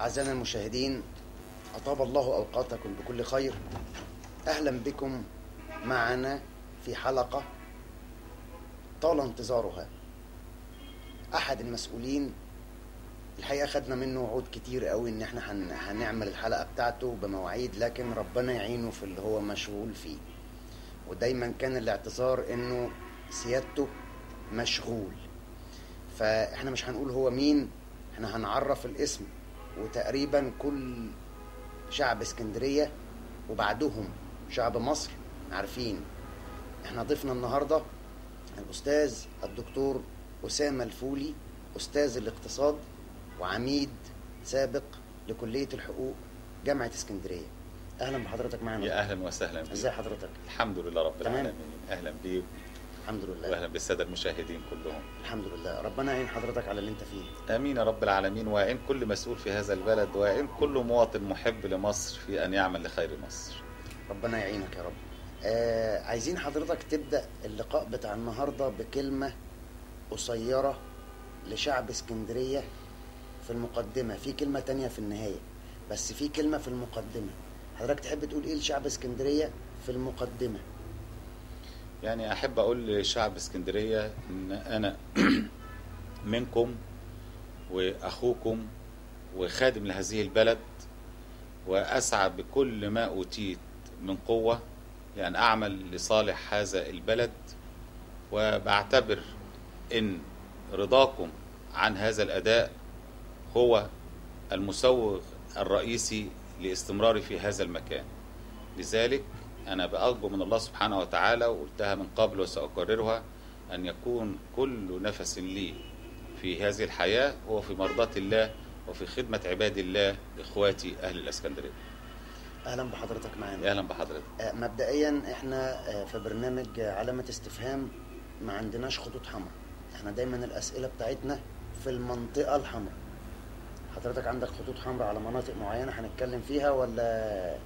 أعزائنا المشاهدين، أطاب الله أوقاتكم بكل خير. أهلا بكم معنا في حلقة طال انتظارها. أحد المسؤولين الحقيقة خدنا منه وعود كتير قوي إن احنا هنعمل الحلقة بتاعته بمواعيد، لكن ربنا يعينه في اللي هو مشغول فيه، ودايما كان الاعتذار إنه سيادته مشغول. فاحنا مش هنقول هو مين، احنا هنعرف الاسم، وتقريبا كل شعب اسكندرية وبعدهم شعب مصر عارفين. احنا ضيفنا النهاردة الأستاذ الدكتور أسامة الفولي، أستاذ الاقتصاد وعميد سابق لكلية الحقوق جامعة اسكندرية. أهلا بحضرتك معنا. يا أهلا وسهلا بك. ازي حضرتك؟ الحمد لله رب العالمين. أهلا بيك. الحمد لله. واهلا بالساده المشاهدين كلهم. الحمد لله. ربنا يعين حضرتك على اللي انت فيه. امين يا رب العالمين، ويعين كل مسؤول في هذا البلد، ويعين كل مواطن محب لمصر في ان يعمل لخير مصر. ربنا يعينك يا رب. عايزين حضرتك تبدأ اللقاء بتاع النهاردة بكلمة قصيرة لشعب اسكندرية في المقدمة، في كلمة تانية في النهاية، بس في كلمة في المقدمة. حضرتك تحب تقول ايه لشعب اسكندرية في المقدمة؟ يعني أحب أقول لشعب اسكندرية إن أنا منكم وأخوكم وخادم لهذه البلد، وأسعى بكل ما أوتيت من قوة لأن أعمل لصالح هذا البلد، وبعتبر إن رضاكم عن هذا الأداء هو المسوغ الرئيسي لاستمراري في هذا المكان. لذلك أنا بأرجو من الله سبحانه وتعالى، وقلتها من قبل وسأكررها، أن يكون كل نفس لي في هذه الحياة هو في مرضاة الله وفي خدمة عباد الله إخواتي أهل الإسكندرية. أهلا بحضرتك معنا. أهلا بحضرتك. مبدئيا إحنا في برنامج علامة استفهام ما عندناش خطوط حمراء، إحنا دايما الأسئلة بتاعتنا في المنطقة الحمراء. حضرتك عندك خطوط حمراء على مناطق معينة هنتكلم فيها ولا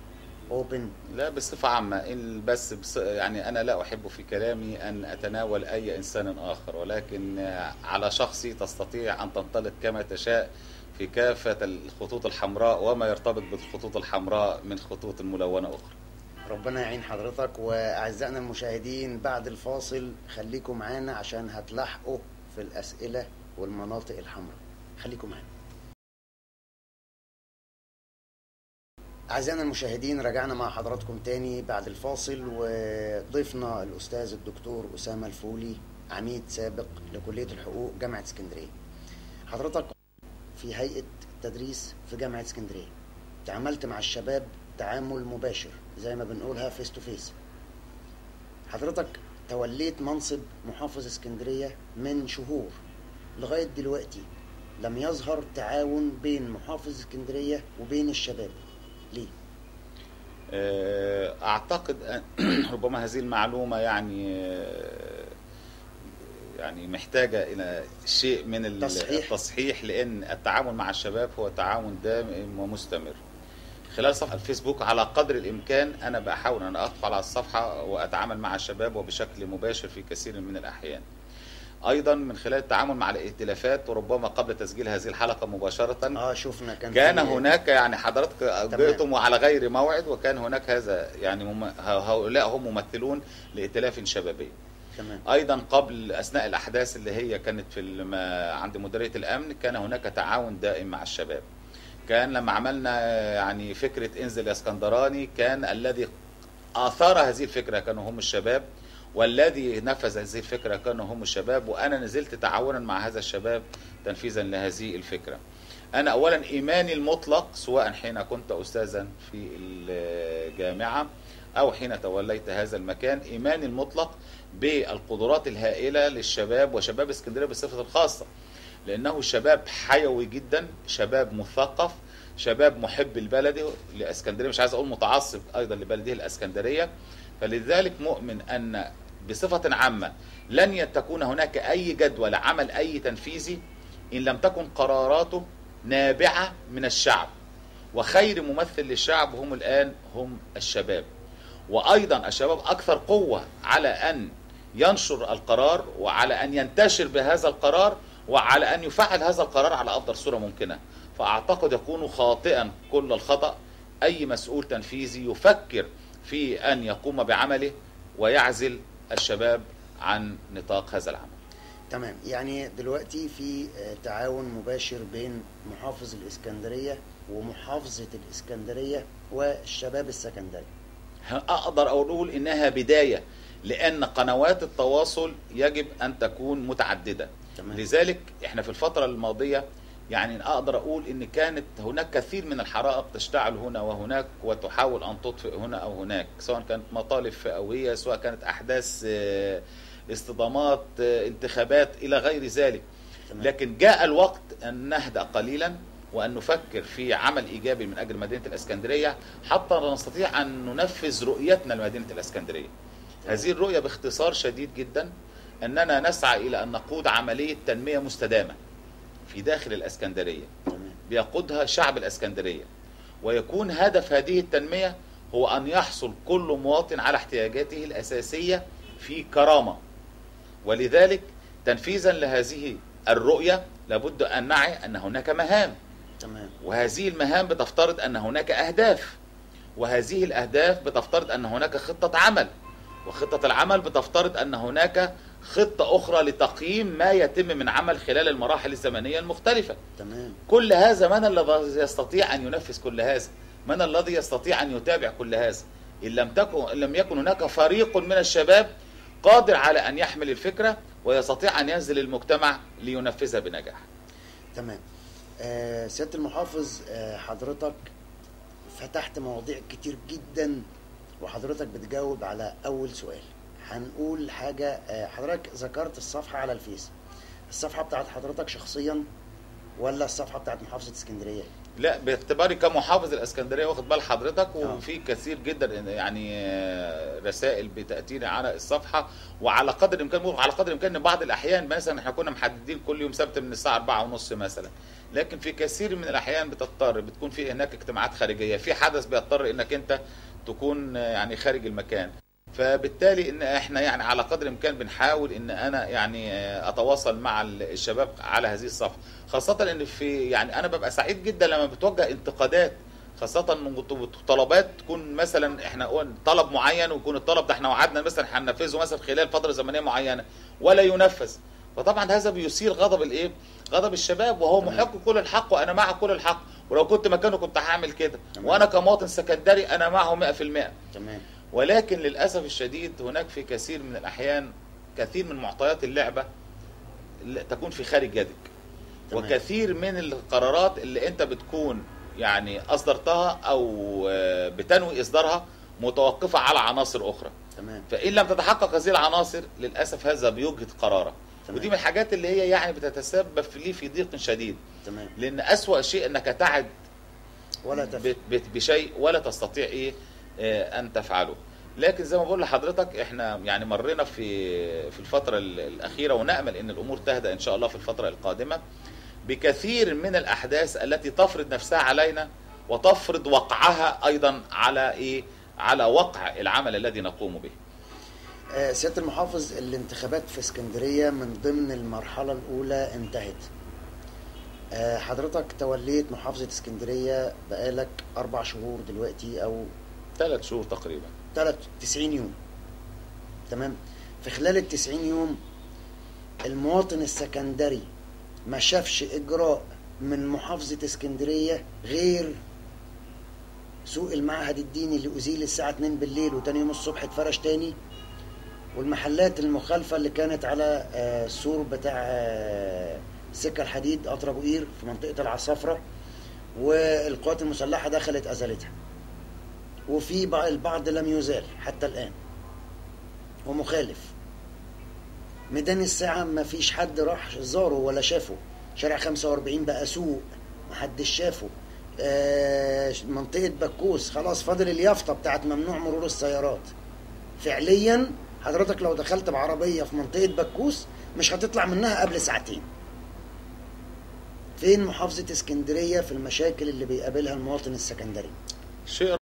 اوبن؟ لا، بصفة عامة، بس يعني أنا لا أحب في كلامي أن أتناول أي إنسان آخر، ولكن على شخصي تستطيع أن تنطلق كما تشاء في كافة الخطوط الحمراء وما يرتبط بالخطوط الحمراء من خطوط ملونة أخرى. ربنا يعين حضرتك. وأعزائنا المشاهدين، بعد الفاصل خليكم معانا عشان هتلاحقوا في الأسئلة والمناطق الحمراء. خليكم معانا. أعزائنا المشاهدين، رجعنا مع حضراتكم تاني بعد الفاصل، وضيفنا الأستاذ الدكتور أسامة الفولي، عميد سابق لكلية الحقوق جامعة اسكندرية. حضرتك في هيئة التدريس في جامعة اسكندرية، تعاملت مع الشباب تعامل مباشر زي ما بنقولها فيس تو فيس. حضرتك توليت منصب محافظ اسكندرية من شهور، لغاية دلوقتي لم يظهر تعاون بين محافظ اسكندرية وبين الشباب، ليه؟ أعتقد ربما هذه المعلومة يعني محتاجة إلى شيء من التصحيح، لأن التعامل مع الشباب هو تعاون دائم ومستمر. خلال صفحة الفيسبوك على قدر الإمكان أنا بحاول أن أدخل على الصفحة وأتعامل مع الشباب وبشكل مباشر في كثير من الأحيان. أيضا من خلال التعامل مع الائتلافات، وربما قبل تسجيل هذه الحلقة مباشرة شفنا كان هناك حضرتك جئتم على غير موعد، وكان هناك هذا هؤلاء هم ممثلون لائتلاف شبابي. تمام. أيضا قبل أثناء الأحداث اللي هي كانت عند مديرية الأمن، كان هناك تعاون دائم مع الشباب. كان لما عملنا فكرة انزل يا اسكندراني، كان الذي آثار هذه الفكرة كانوا هم الشباب، والذي نفذ هذه الفكرة كانوا هم الشباب، وأنا نزلت تعاونا مع هذا الشباب تنفيذا لهذه الفكرة. أنا أولا إيماني المطلق، سواء حين كنت أستاذا في الجامعة أو حين توليت هذا المكان إيماني المطلق بالقدرات الهائلة للشباب وشباب اسكندرية بصفة الخاصة، لأنه شباب حيوي جدا، شباب مثقف، شباب محب البلد لاسكندريه، مش عايز اقول متعصب ايضا لبلده الاسكندريه. فلذلك مؤمن ان بصفه عامه لن تكون هناك اي جدوى لعمل اي تنفيذي ان لم تكن قراراته نابعه من الشعب، وخير ممثل للشعب هم الشباب. وايضا الشباب اكثر قوه على ان ينشر القرار وعلى ان ينتشر بهذا القرار وعلى ان يفعل هذا القرار على افضل صوره ممكنه. فأعتقد يكون خاطئا كل الخطأ أي مسؤول تنفيذي يفكر في أن يقوم بعمله ويعزل الشباب عن نطاق هذا العمل. تمام، يعني دلوقتي في تعاون مباشر بين محافظ الإسكندرية ومحافظة الإسكندرية والشباب السكندري. أقدر أقول إنها بداية، لأن قنوات التواصل يجب أن تكون متعددة. تمام. لذلك إحنا في الفترة الماضية يعني أقدر أقول إن كانت هناك كثير من الحرائق تشتعل هنا وهناك وتحاول أن تطفئ هنا أو هناك، سواء كانت مطالب فئوية، سواء كانت أحداث اصطدامات، انتخابات إلى غير ذلك. لكن جاء الوقت أن نهدأ قليلا وأن نفكر في عمل إيجابي من أجل مدينة الإسكندرية حتى نستطيع أن ننفذ رؤيتنا لمدينة الإسكندرية. هذه الرؤية باختصار شديد جدا أننا نسعى إلى أن نقود عملية تنمية مستدامة في داخل الإسكندرية بيقودها شعب الإسكندرية، ويكون هدف هذه التنمية هو أن يحصل كل مواطن على احتياجاته الأساسية في كرامة. ولذلك تنفيذا لهذه الرؤية لابد أن نعي أن هناك مهام، وهذه المهام بتفترض أن هناك أهداف، وهذه الأهداف بتفترض أن هناك خطة عمل، وخطة العمل بتفترض أن هناك خطة أخرى لتقييم ما يتم من عمل خلال المراحل الزمنية المختلفة. تمام. كل هذا من الذي يستطيع أن ينفذ كل هذا؟ من الذي يستطيع أن يتابع كل هذا؟ إن لم يكن هناك فريق من الشباب قادر على أن يحمل الفكرة ويستطيع أن ينزل المجتمع لينفذها بنجاح. تمام. سيادة المحافظ، حضرتك فتحت مواضيع كتير جدا وحضرتك بتجاوب على أول سؤال. هنقول حاجة، حضرتك ذكرت الصفحة على الفيس، الصفحة بتاعت حضرتك شخصيا ولا الصفحة بتاعت محافظة اسكندرية؟ لا، باعتباري كمحافظ الاسكندريه واخد بال حضرتك، وفي كثير جدا يعني رسائل بتاتينا على الصفحه، وعلى قدر الامكان بعض الاحيان مثلا احنا كنا محددين كل يوم سبت من الساعه 4:30 مثلا، لكن في كثير من الاحيان بتكون في هناك اجتماعات خارجيه، في حدث بيضطر انك انت تكون يعني خارج المكان، فبالتالي ان احنا يعني على قدر الامكان بنحاول ان انا يعني اتواصل مع الشباب على هذه الصفحه، خاصه ان في يعني انا ببقى سعيد جدا لما بتوجه انتقادات، خاصه من طلبات تكون مثلا احنا قلنا طلب معين ويكون الطلب ده احنا وعدنا مثلا هننفذه مثلا خلال فتره زمنيه معينه ولا ينفذ، فطبعا هذا بيثير غضب غضب الشباب، وهو محق كل الحق وانا مع كل الحق، ولو كنت مكانه كنت هعمل كده، وانا كمواطن سكندري انا معه 100%. تمام. ولكن للأسف الشديد هناك في كثير من الأحيان كثير من معطيات اللعبة تكون في خارج يدك. تمام. وكثير من القرارات اللي انت بتكون يعني أصدرتها أو بتنوي إصدارها متوقفة على عناصر أخرى. تمام. فإن لم تتحقق هذه العناصر للأسف هذا بيجهد قرارك. تمام. ودي من الحاجات اللي هي يعني بتتسبب في ضيق شديد. تمام. لأن أسوأ شيء أنك تعد ولا بشيء ولا تستطيع أن تفعله. لكن زي ما بقول لحضرتك احنا يعني مرينا في الفترة الأخيرة، ونأمل أن الأمور تهدأ إن شاء الله في الفترة القادمة بكثير من الأحداث التي تفرض نفسها علينا وتفرض وقعها أيضا على وقع العمل الذي نقوم به. سيادة المحافظ، الانتخابات في اسكندرية من ضمن المرحلة الأولى انتهت. حضرتك توليت محافظة اسكندرية بقالك 4 شهور دلوقتي أو 3 شهور تقريبا، 90 يوم. تمام. في خلال ال90 يوم المواطن السكندري ما شافش إجراء من محافظة اسكندرية غير سوق المعهد الديني اللي أزيل الساعة 2 بالليل وتاني يوم الصبح اتفرش تاني، والمحلات المخالفة اللي كانت على السور بتاع سكة الحديد قطر أبو قير في منطقة العصافرة، والقوات المسلحة دخلت أزالتها. وفي البعض لم يزال حتى الآن ومخالف. ميدان الساعة ما فيش حد راح زاره ولا شافه. شارع 45 بقى سوق محدش شافه. منطقة بكوس خلاص فاضل اليافطة بتاعت ممنوع مرور السيارات. فعليا حضرتك لو دخلت بعربية في منطقة بكوس مش هتطلع منها قبل ساعتين. فين محافظة اسكندرية في المشاكل اللي بيقابلها المواطن السكندري؟ شيء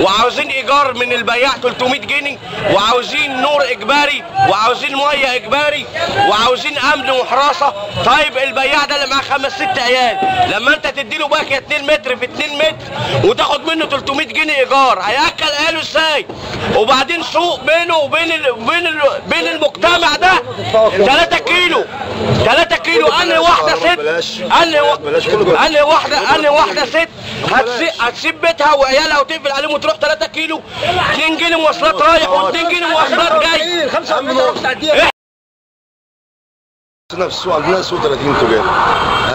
وعاوزين ايجار من البياع 300 جنيه، وعاوزين نور اجباري، وعاوزين ميه اجباري، وعاوزين امن وحراسه. طيب البياع ده اللي معاه 5 6 عيال لما انت تديله باكيه 2 متر في 2 متر وتاخد منه 300 جنيه ايجار هياكل عياله ازاي؟ وبعدين سوق بينه وبين بين المجتمع ده 3 كيلو 3 كيلو. انهي واحده ست انهي واحده ست هتسيب بيتها وعيالها وتقفل عليهم وتروح 3 كيلو 2 جنيه مواصلات رايح و2 جنيه مواصلات جاي. في السوق عندنا سوق 30 تجار.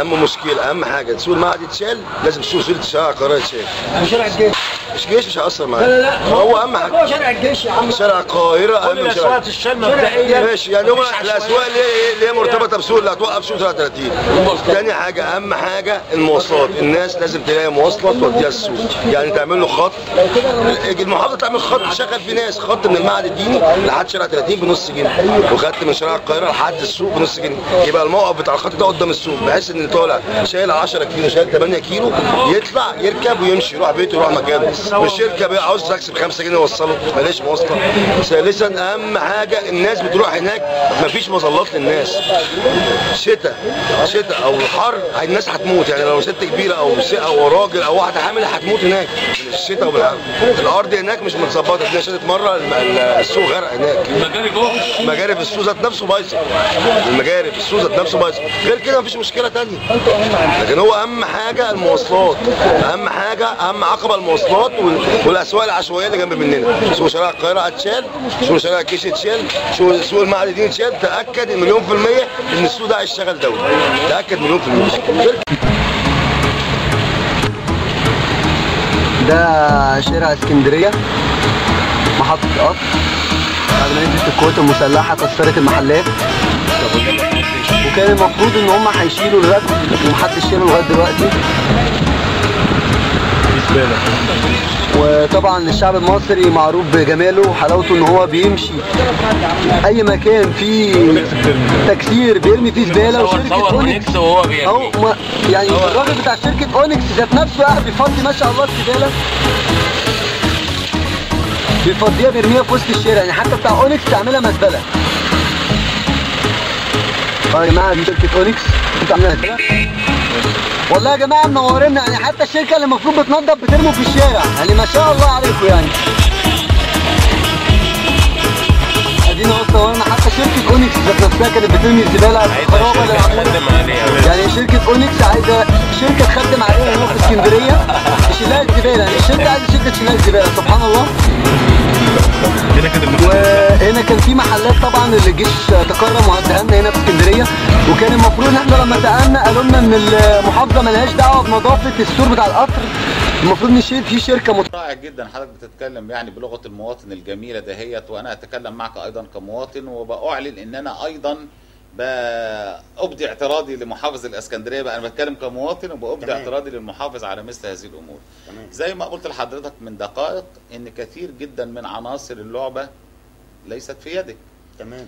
اهم مشكله اهم حاجه سوق المعهد يتشال، لازم سوق شارع القاهره يتشال. شارع الجيش مش هيأثر معايا. لا هو اهم حاجه هو شارع الجيش يا عم. شارع القاهره اهم من شارع الشال مبدئيا ماشي. يعني هو الاسواق اللي هي مرتبطه بسوق اللي هتوقف سوق 33. ثاني حاجه اهم حاجه المواصلات. الناس لازم تلاقي مواصله توديها السوق، يعني تعمل له خط. المحافظه تعمل خط تشغل فيه ناس، خط من المعهد الديني لحد شارع 30 بنص جنيه، وخط من شارع القاهره لحد السوق بنص جنيه. يبقى الموقف بتاع الخط ده قدام السوق، بحيث ان اللي طالع شايل 10 كيلو شايل 8 كيلو يطلع يركب ويمشي يروح بيته يروح مكانه، مش يركب عاوز تاكسي ب 5 جنيه يوصله ماليش مواصله. ثالثا اهم حاجه الناس بتروح هناك مفيش مظلات للناس. شتاء او الحر الناس هتموت، يعني لو ست كبيره او راجل او واحده حامل هتموت هناك من الشتاء وبالحر. الارض هناك مش متظبطه. الناس شدت مره السوق غرق هناك. مجاري السوق ذات نفسه بايظه. المجاري السوق ذات نفسه بايظه. غير كده مفيش مشكله ثانيه. لكن هو اهم حاجه المواصلات. اهم حاجه اهم عقبه المواصلات والاسواق العشوائيه اللي جنب مننا. سوق شارع القاهره هتشال، سوق شارع الجيش اتشال، سوق المعهد الديني اتشال. تاكد مليون في الميه ان السوق ده هيشتغل دولي. تاكد مليون في الميه. ده شارع اسكندريه محطه قطر. بعد ما نزلت القوات المسلحه كسرت المحلات، وكان المفروض ان هم هيشيلوا الركب ومحدش شاله لغايه دلوقتي. وطبعا الشعب المصري معروف بجماله وحلاوته، ان هو بيمشي اي مكان فيه تكسير بيرمي فيه زباله. وشركه اونكس اهو يعني الراجل بتاع شركه اونكس ذات نفسه قاعد بيفضي ما شاء الله الزباله، بيفضيها بيرميها في وسط الشارع. يعني حتى بتاع اونكس تعملها مزبله. يا جماعه دي شركه اونكس بتعملها كده. والله يا جماعه منورنا، يعني حتى الشركه اللي المفروض بتنظف بترموا في الشارع. يعني ما شاء الله عليكم. يعني ادينا اهو صورنا حتى شركه اونكس ذات نفسها كانت بترمي الزباله خرابه للعمال. يعني شركه اونكس عايزه شركه تخدم عليها هنا في اسكندريه تشيل لها الزباله. يعني الشركه عايزه شركه تشيل لها الزباله. سبحان الله. وهنا كان في محلات طبعا اللي الجيش تكرم وهدها لنا هنا في اسكندريه، وكان المفروض ان احنا لما سالنا قالوا لنا ان المحافظه مالهاش دعوه بنظافه السور بتاع القطر، المفروض نشيل في شركه رائع جدا. حضرتك بتتكلم يعني بلغه المواطن الجميله دهيت، وانا اتكلم معك ايضا كمواطن، وبأعلن ان انا ايضا بأبدي اعتراضي لمحافظ الاسكندريه. بقى انا بتكلم كمواطن وبأبدي اعتراضي للمحافظ على مثل هذه الامور. زي ما قلت لحضرتك من دقائق ان كثير جدا من عناصر اللعبه ليست في يدك. تمام.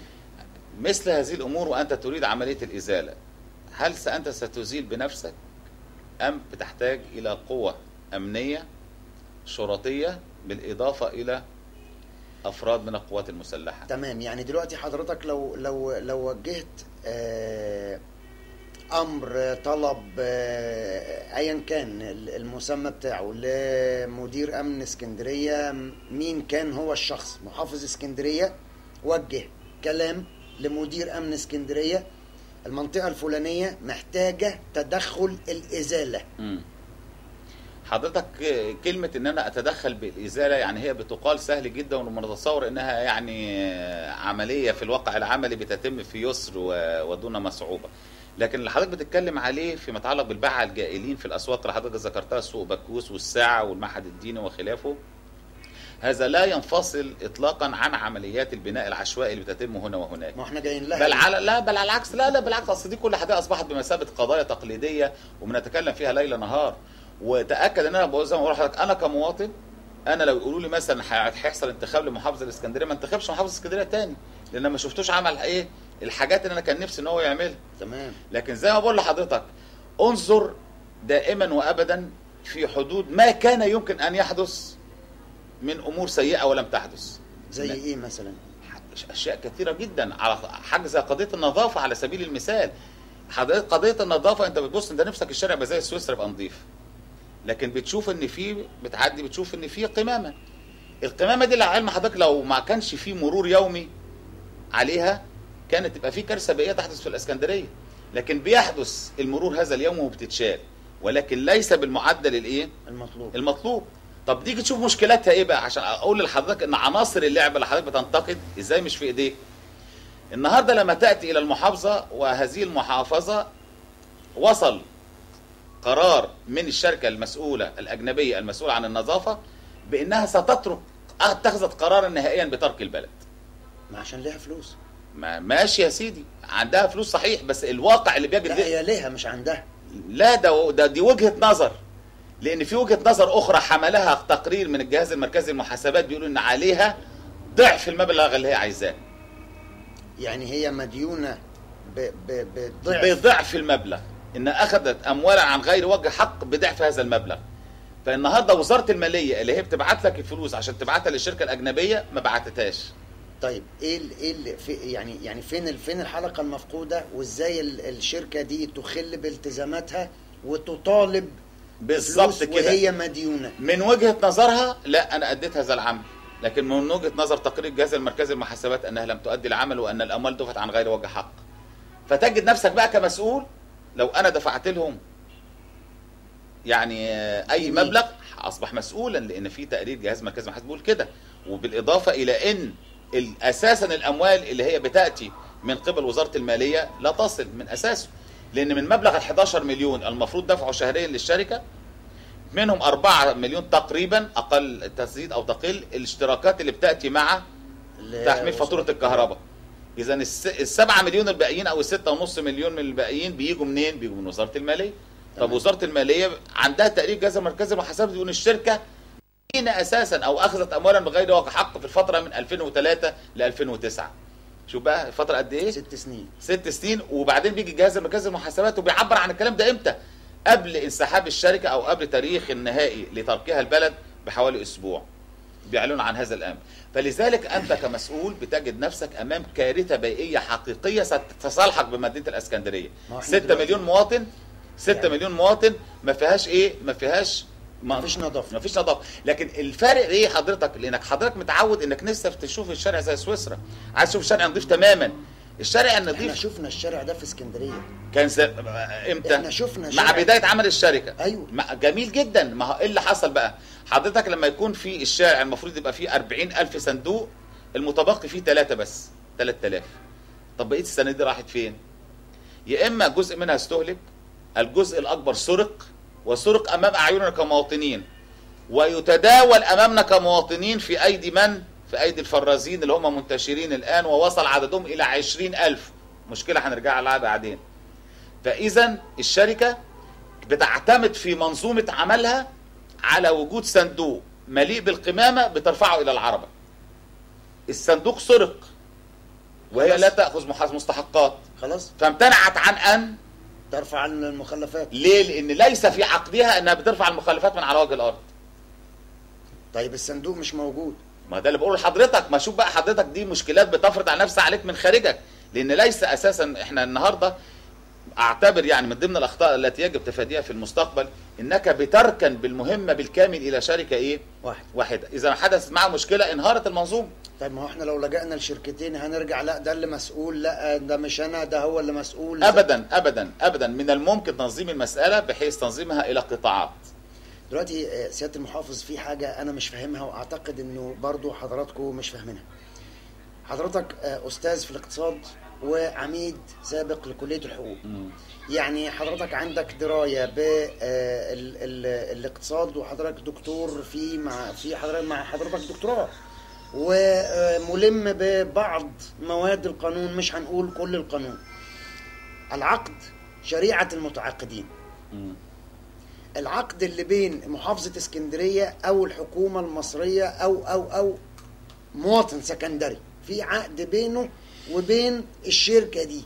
مثل هذه الامور وانت تريد عمليه الازاله، هل انت ستزيل بنفسك ام بتحتاج الى قوه امنيه شرطيه بالاضافه الى افراد من القوات المسلحه؟ تمام. يعني دلوقتي حضرتك لو وجهت امر طلب ايا كان المسمى بتاعه لمدير امن اسكندريه، مين كان هو الشخص، محافظ اسكندريه وجه كلام لمدير امن اسكندريه المنطقه الفلانيه محتاجه تدخل الازاله. حضرتك كلمة ان انا اتدخل بالازالة يعني هي بتقال سهل جدا، ونتصور انها يعني عملية في الواقع العملي بتتم في يسر ودون صعوبة. لكن اللي حضرتك بتتكلم عليه فيما يتعلق بالباعة الجائلين في الاسواق اللي حضرتك ذكرتها، سوق بكوس والساعة والمعهد الديني وخلافه، هذا لا ينفصل اطلاقا عن عمليات البناء العشوائي اللي بتتم هنا وهناك. ما احنا جايين لها. بل على العكس، لا بالعكس، اصل دي كل حاجه اصبحت بمثابه قضايا تقليديه وبنتكلم فيها ليل نهار. وتاكد ان انا بقول زي ما بقول لحضرتك، انا كمواطن، انا لو يقولوا لي مثلا هيحصل انتخاب لمحافظه الاسكندريه، ما انتخبش محافظه الاسكندريه تاني، لان ما شفتوش عمل ايه الحاجات اللي انا كان نفسي ان هو يعملها. تمام. لكن زي ما بقول لحضرتك، انظر دائما وابدا في حدود ما كان يمكن ان يحدث من امور سيئه ولم تحدث. زي ايه مثلا؟ اشياء كثيره جدا، على حاجه زي قضيه النظافه على سبيل المثال. حضرتك قضيه النظافه، انت بتبص انت نفسك الشارع يبقى زي سويسرا يبقى نظيف، لكن بتشوف ان في بتعدي بتشوف ان في قمامه. القمامه دي لعلم حضرتك لو ما كانش في مرور يومي عليها كانت تبقى في كارثه بيئيه تحدث في الاسكندريه. لكن بيحدث المرور هذا اليوم وبتتشال، ولكن ليس بالمعدل الايه المطلوب. طب تيجي تشوف مشكلاتها ايه بقى، عشان اقول لحضرتك ان عناصر اللعبه اللي حضرتك بتنتقد ازاي مش في ايديك. النهارده لما تاتي الى المحافظه، وهذه المحافظه وصل قرار من الشركه المسؤوله الاجنبيه المسؤوله عن النظافه بانها ستترك، اتخذت قرارا نهائيا بترك البلد. ما عشان ليها فلوس. ما ماشي يا سيدي، عندها فلوس صحيح، بس الواقع اللي بيجد لا هي ليها مش عندها. لا دي وجهه نظر، لان في وجهه نظر اخرى حملها تقرير من الجهاز المركزي للمحاسبات بيقولوا ان عليها ضعف المبلغ اللي هي عايزاه. يعني هي مديونه بضعف المبلغ، ان اخذت اموالا عن غير وجه حق بضعف هذا المبلغ. فالنهارده وزاره الماليه اللي هي بتبعت لك الفلوس عشان تبعتها للشركه الاجنبيه ما بعتتهاش. طيب ايه اللي في يعني فين الحلقه المفقوده، وازاي الشركه دي تخل بالتزاماتها وتطالب بالظبط كده وهي مديونه؟ من وجهه نظرها لا انا اديت هذا العمل، لكن من وجهه نظر تقرير الجهاز المركزي للمحاسبات انها لم تؤدي العمل وان الاموال دفعت عن غير وجه حق. فتجد نفسك بقى كمسؤول، لو انا دفعت لهم يعني اي مبلغ اصبح مسؤولا، لان في تقرير جهاز مركزي للمحاسبات بيقول كده. وبالاضافه الى ان اساسا الاموال اللي هي بتاتي من قبل وزاره الماليه لا تصل من اساسه، لان من مبلغ ال 11 مليون المفروض دفعه شهريا للشركه، منهم 4 مليون تقريبا اقل تزيد او تقل الاشتراكات اللي بتاتي مع تحميل فاتوره الكهرباء. اذا ال7 مليون الباقيين او ال6.5 مليون من الباقيين بيجوا منين؟ بيجوا من وزاره الماليه. طب وزاره الماليه عندها تقرير جهاز مركزي للمحاسبات بيقول الشركه اساسا او اخذت اموالا بغير وجه حق في الفتره من 2003 ل 2009. شوف بقى الفتره قد ايه؟ 6 سنين. 6 سنين. وبعدين بيجي الجهاز المركزي للمحاسبات وبيعبر عن الكلام ده امتى؟ قبل انسحاب الشركه او قبل تاريخ النهائي لتركها البلد بحوالي اسبوع بيعلنوا عن هذا الامر. فلذلك انت كمسؤول بتجد نفسك امام كارثه بيئيه حقيقيه ستصالحك بمدينه الاسكندريه. 6 مليون مواطن، 6 مليون مواطن ما فيهاش ايه؟ ما فيهاش ما فيش نظافه. ما فيش نظافه. لكن الفرق ايه حضرتك؟ لانك حضرتك متعود انك نفسك تشوف الشارع زي سويسرا، عايز تشوف الشارع نظيف تماما. الشارع النظيف احنا شفنا الشارع ده في اسكندريه كان امتى؟ احنا شفنا مع بدايه عمل الشركه. ايوه جميل جدا. ما هو ايه اللي حصل بقى؟ حضرتك لما يكون في الشارع المفروض يبقى فيه 40,000 صندوق، المتبقي فيه 3 بس، 3000. طب بقيه الصناديق دي راحت فين؟ يا اما جزء منها استهلك، الجزء الاكبر سرق، وسرق امام اعيننا كمواطنين، ويتداول امامنا كمواطنين في ايدي من؟ في ايدي الفرازين اللي هم منتشرين الان، ووصل عددهم الى 20,000. مشكله هنرجع لها بعدين. فاذا الشركه بتعتمد في منظومه عملها على وجود صندوق مليء بالقمامه بترفعه الى العربه. الصندوق سرق وهي لا تاخذ مستحقات، خلاص، فامتنعت عن ان ترفع المخلفات. ليه؟ لان ليس في عقدها انها بترفع المخلفات من على وجه الارض. طيب الصندوق مش موجود. ما ده اللي بقوله لحضرتك. ما شوف بقى حضرتك، دي مشكلات بتفرض على نفسها عليك من خارجك، لان ليس اساسا احنا النهارده اعتبر يعني من ضمن الاخطاء التي يجب تفاديها في المستقبل انك بتركن بالمهمه بالكامل الى شركه ايه؟ واحده. اذا حدثت معها مشكله انهارت المنظومه. طيب ما هو احنا لو لجأنا لشركتين هنرجع لا ده اللي مسؤول، لا ده مش انا، ده هو اللي مسؤول. ابدا ابدا ابدا. من الممكن تنظيم المساله بحيث تنظيمها الى قطاعات. دلوقتي سياده المحافظ في حاجه انا مش فاهمها، واعتقد انه برضو حضراتكم مش فاهمينها. حضرتك استاذ في الاقتصاد وعميد سابق لكليه الحقوق. يعني حضرتك عندك درايه بالاقتصاد، وحضرتك دكتور مع حضرتك دكتوراه، وملم ببعض مواد القانون، مش هنقول كل القانون. العقد شريعه المتعاقدين. العقد اللي بين محافظه اسكندريه او الحكومه المصريه او مواطن سكندري، في عقد بينه وبين الشركه دي.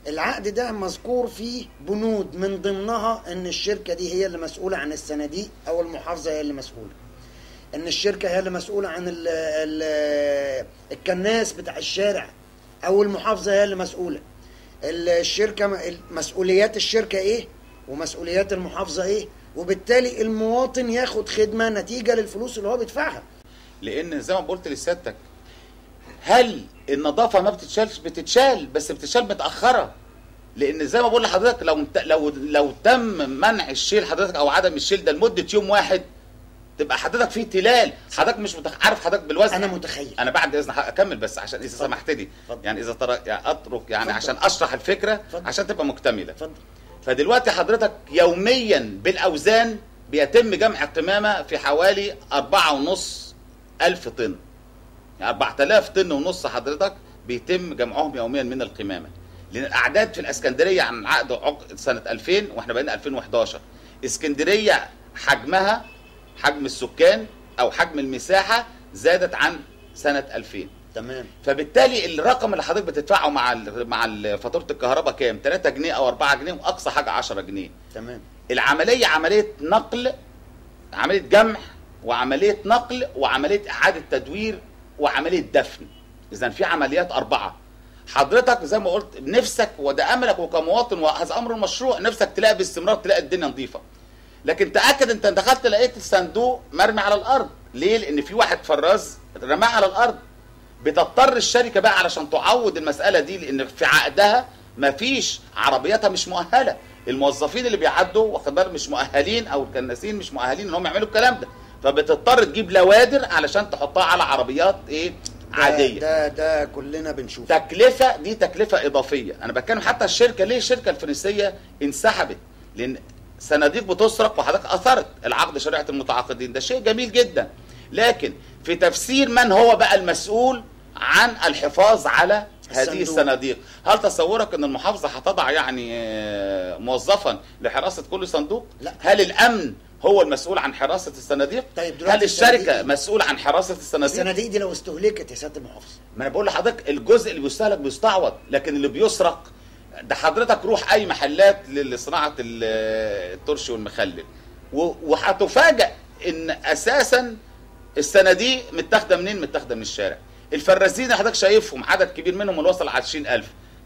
العقد ده مذكور فيه بنود من ضمنها ان الشركه دي هي اللي مسؤوله عن الصناديق، او المحافظه هي اللي مسؤوله. ان الشركه هي اللي مسؤوله عن الكناس بتاع الشارع، او المحافظه هي اللي مسؤوله. الشركه مسؤوليات الشركه ايه ومسؤوليات المحافظه ايه، وبالتالي المواطن ياخد خدمه نتيجه للفلوس اللي هو بيدفعها. لان زي ما قلت لسيادتك، هل النظافه ما بتتشالش؟ بتتشال، بس بتتشال متاخره. لان زي ما بقول لحضرتك، لو تم منع الشيل حضرتك او عدم الشيل ده لمده يوم واحد، تبقى حضرتك فيه تلال. حضرتك مش عارف حضرتك بالوزن. انا متخيل. انا بعد اذن اكمل بس عشان اذا سمحت لي، يعني اذا اترك يعني عشان اشرح الفكره عشان تبقى مكتمله. فدلوقتي حضرتك يوميا بالاوزان بيتم جمع القمامه في حوالي 4,500 طن، يعني 4,000 طن ونص حضرتك بيتم جمعهم يوميا من القمامه. لان الاعداد في الاسكندريه عن عقد سنه 2000 واحنا بقينا 2011، اسكندريه حجمها، حجم السكان او حجم المساحه زادت عن سنه 2000. تمام. فبالتالي الرقم اللي حضرتك بتدفعه مع فاتوره الكهرباء كام؟ 3 جنيه او 4 جنيه، واقصى حاجه 10 جنيه. تمام. العمليه عمليه نقل، عمليه جمع، وعمليه نقل، وعمليه اعاده تدوير، وعمليه دفن. اذا في عمليات 4. حضرتك زي ما قلت نفسك، وده املك وكمواطن، وهذا امر مشروع، نفسك تلاقي باستمرار تلاقي الدنيا نظيفه. لكن تاكد انت دخلت لقيت الصندوق مرمي على الارض. ليه؟ لان في واحد فراز رماه على الارض. بتضطر الشركه بقى علشان تعوض المساله دي، لان في عقدها مفيش، عربياتها مش مؤهله، الموظفين اللي بيعدوا واخد بالك مش مؤهلين، او الكناسين مش مؤهلين ان هم يعملوا الكلام ده. فبتضطر تجيب لوادر علشان تحطها على عربيات ايه؟ عاديه. ده كلنا بنشوف تكلفه، دي تكلفه اضافيه. انا بتكلم حتى الشركه، ليه الشركه الفرنسيه انسحبت؟ لان صناديق بتسرق، وحضرتك اثرت العقد شريعه المتعاقدين، ده شيء جميل جدا. لكن في تفسير من هو بقى المسؤول عن الحفاظ على هذه الصناديق؟ هل تصورك ان المحافظه هتضع يعني موظفا لحراسه كل صندوق؟ لا. هل الامن هو المسؤول عن حراسه الصناديق؟ طيب هل الشركه مسؤول عن حراسه الصناديق؟ الصناديق دي لو استهلكت يا سياده المحافظ، ما انا بقول لحضرتك الجزء اللي بيستهلك بيستعوض، لكن اللي بيسرق ده حضرتك روح اي محلات لصناعه الترش والمخلل، وهتفاجئ ان اساسا الصناديق متاخده منين؟ متاخده من الشارع. الفرازين اللي حضرتك شايفهم عدد كبير منهم اللي وصل ل 20,000،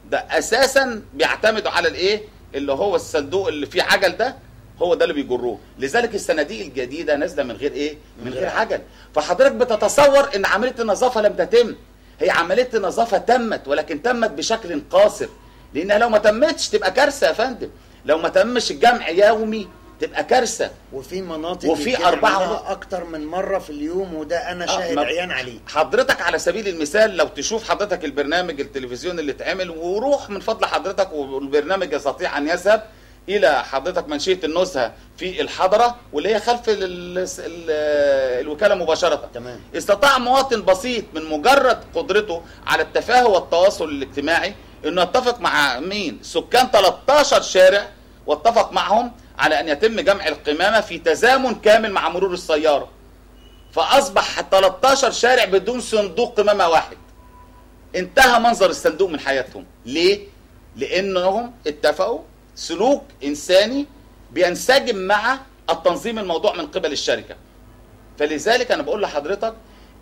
ده اساسا بيعتمدوا على الايه؟ اللي هو الصندوق اللي فيه عجل ده، هو ده اللي بيجروه. لذلك الصناديق الجديده نازله من غير ايه؟ من غير عجل. فحضرتك بتتصور ان عمليه النظافه لم تتم. هي عمليه النظافه تمت، ولكن تمت بشكل قاصر، لانها لو ما تمتش تبقى كارثه يا فندم. لو ما تمش الجمع يومي تبقى كارثه. وفي مناطق وفي 4 اكتر من مره في اليوم، وده انا شاهد عيان عليه. حضرتك على سبيل المثال لو تشوف حضرتك البرنامج التلفزيوني اللي اتعمل، وروح من فضل حضرتك، والبرنامج يستطيع ان يذهب الى حضرتك منشيه النزهه في الحضره، واللي هي خلف الوكاله مباشره. تمام. استطاع مواطن بسيط من مجرد قدرته على التفاهه والتواصل الاجتماعي انه يتفق مع مين؟ سكان 13 شارع، واتفق معهم على ان يتم جمع القمامه في تزامن كامل مع مرور السياره. فاصبح 13 شارع بدون صندوق قمامه واحد. انتهى منظر الصندوق من حياتهم. ليه؟ لانهم اتفقوا سلوك انساني بينسجم مع التنظيم الموضوع من قبل الشركه. فلذلك انا بقول لحضرتك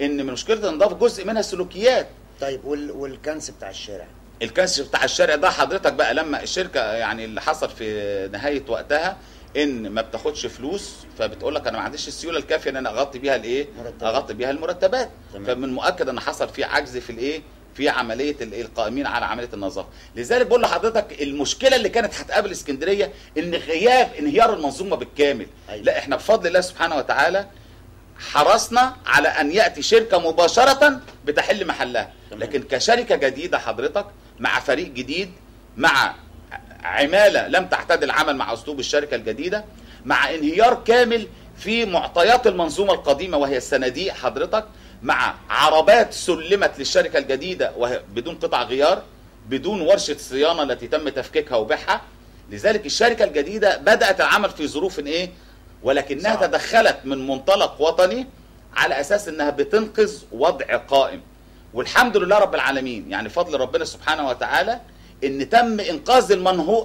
ان من مشكله النظافه جزء منها سلوكيات. طيب والكنس بتاع الشارع؟ الكنس بتاع الشارع ده حضرتك بقى لما الشركه يعني اللي حصل في نهايه وقتها ان ما بتاخدش فلوس، فبتقول لك انا ما عنديش السيوله الكافيه ان انا اغطي بيها الايه؟ اغطي بيها المرتبات. فمن مؤكد ان حصل فيه عجز في الايه؟ في عمليه القائمين على عمليه النظافه. لذلك بقول لحضرتك المشكله اللي كانت هتقابل اسكندريه ان غياب انهيار المنظومه بالكامل. لا احنا بفضل الله سبحانه وتعالى حرصنا على ان ياتي شركه مباشره بتحل محلها، لكن كشركه جديده حضرتك مع فريق جديد، مع عماله لم تعتاد العمل مع اسلوب الشركه الجديده، مع انهيار كامل في معطيات المنظومه القديمه وهي الصناديق حضرتك، مع عربات سلمت للشركه الجديده وهي بدون قطع غيار، بدون ورشه صيانه التي تم تفكيكها وبيعها. لذلك الشركه الجديده بدات العمل في ظروف ايه؟ ولكنها صعب. تدخلت من منطلق وطني على اساس انها بتنقذ وضع قائم، والحمد لله رب العالمين، يعني فضل ربنا سبحانه وتعالى ان تم انقاذ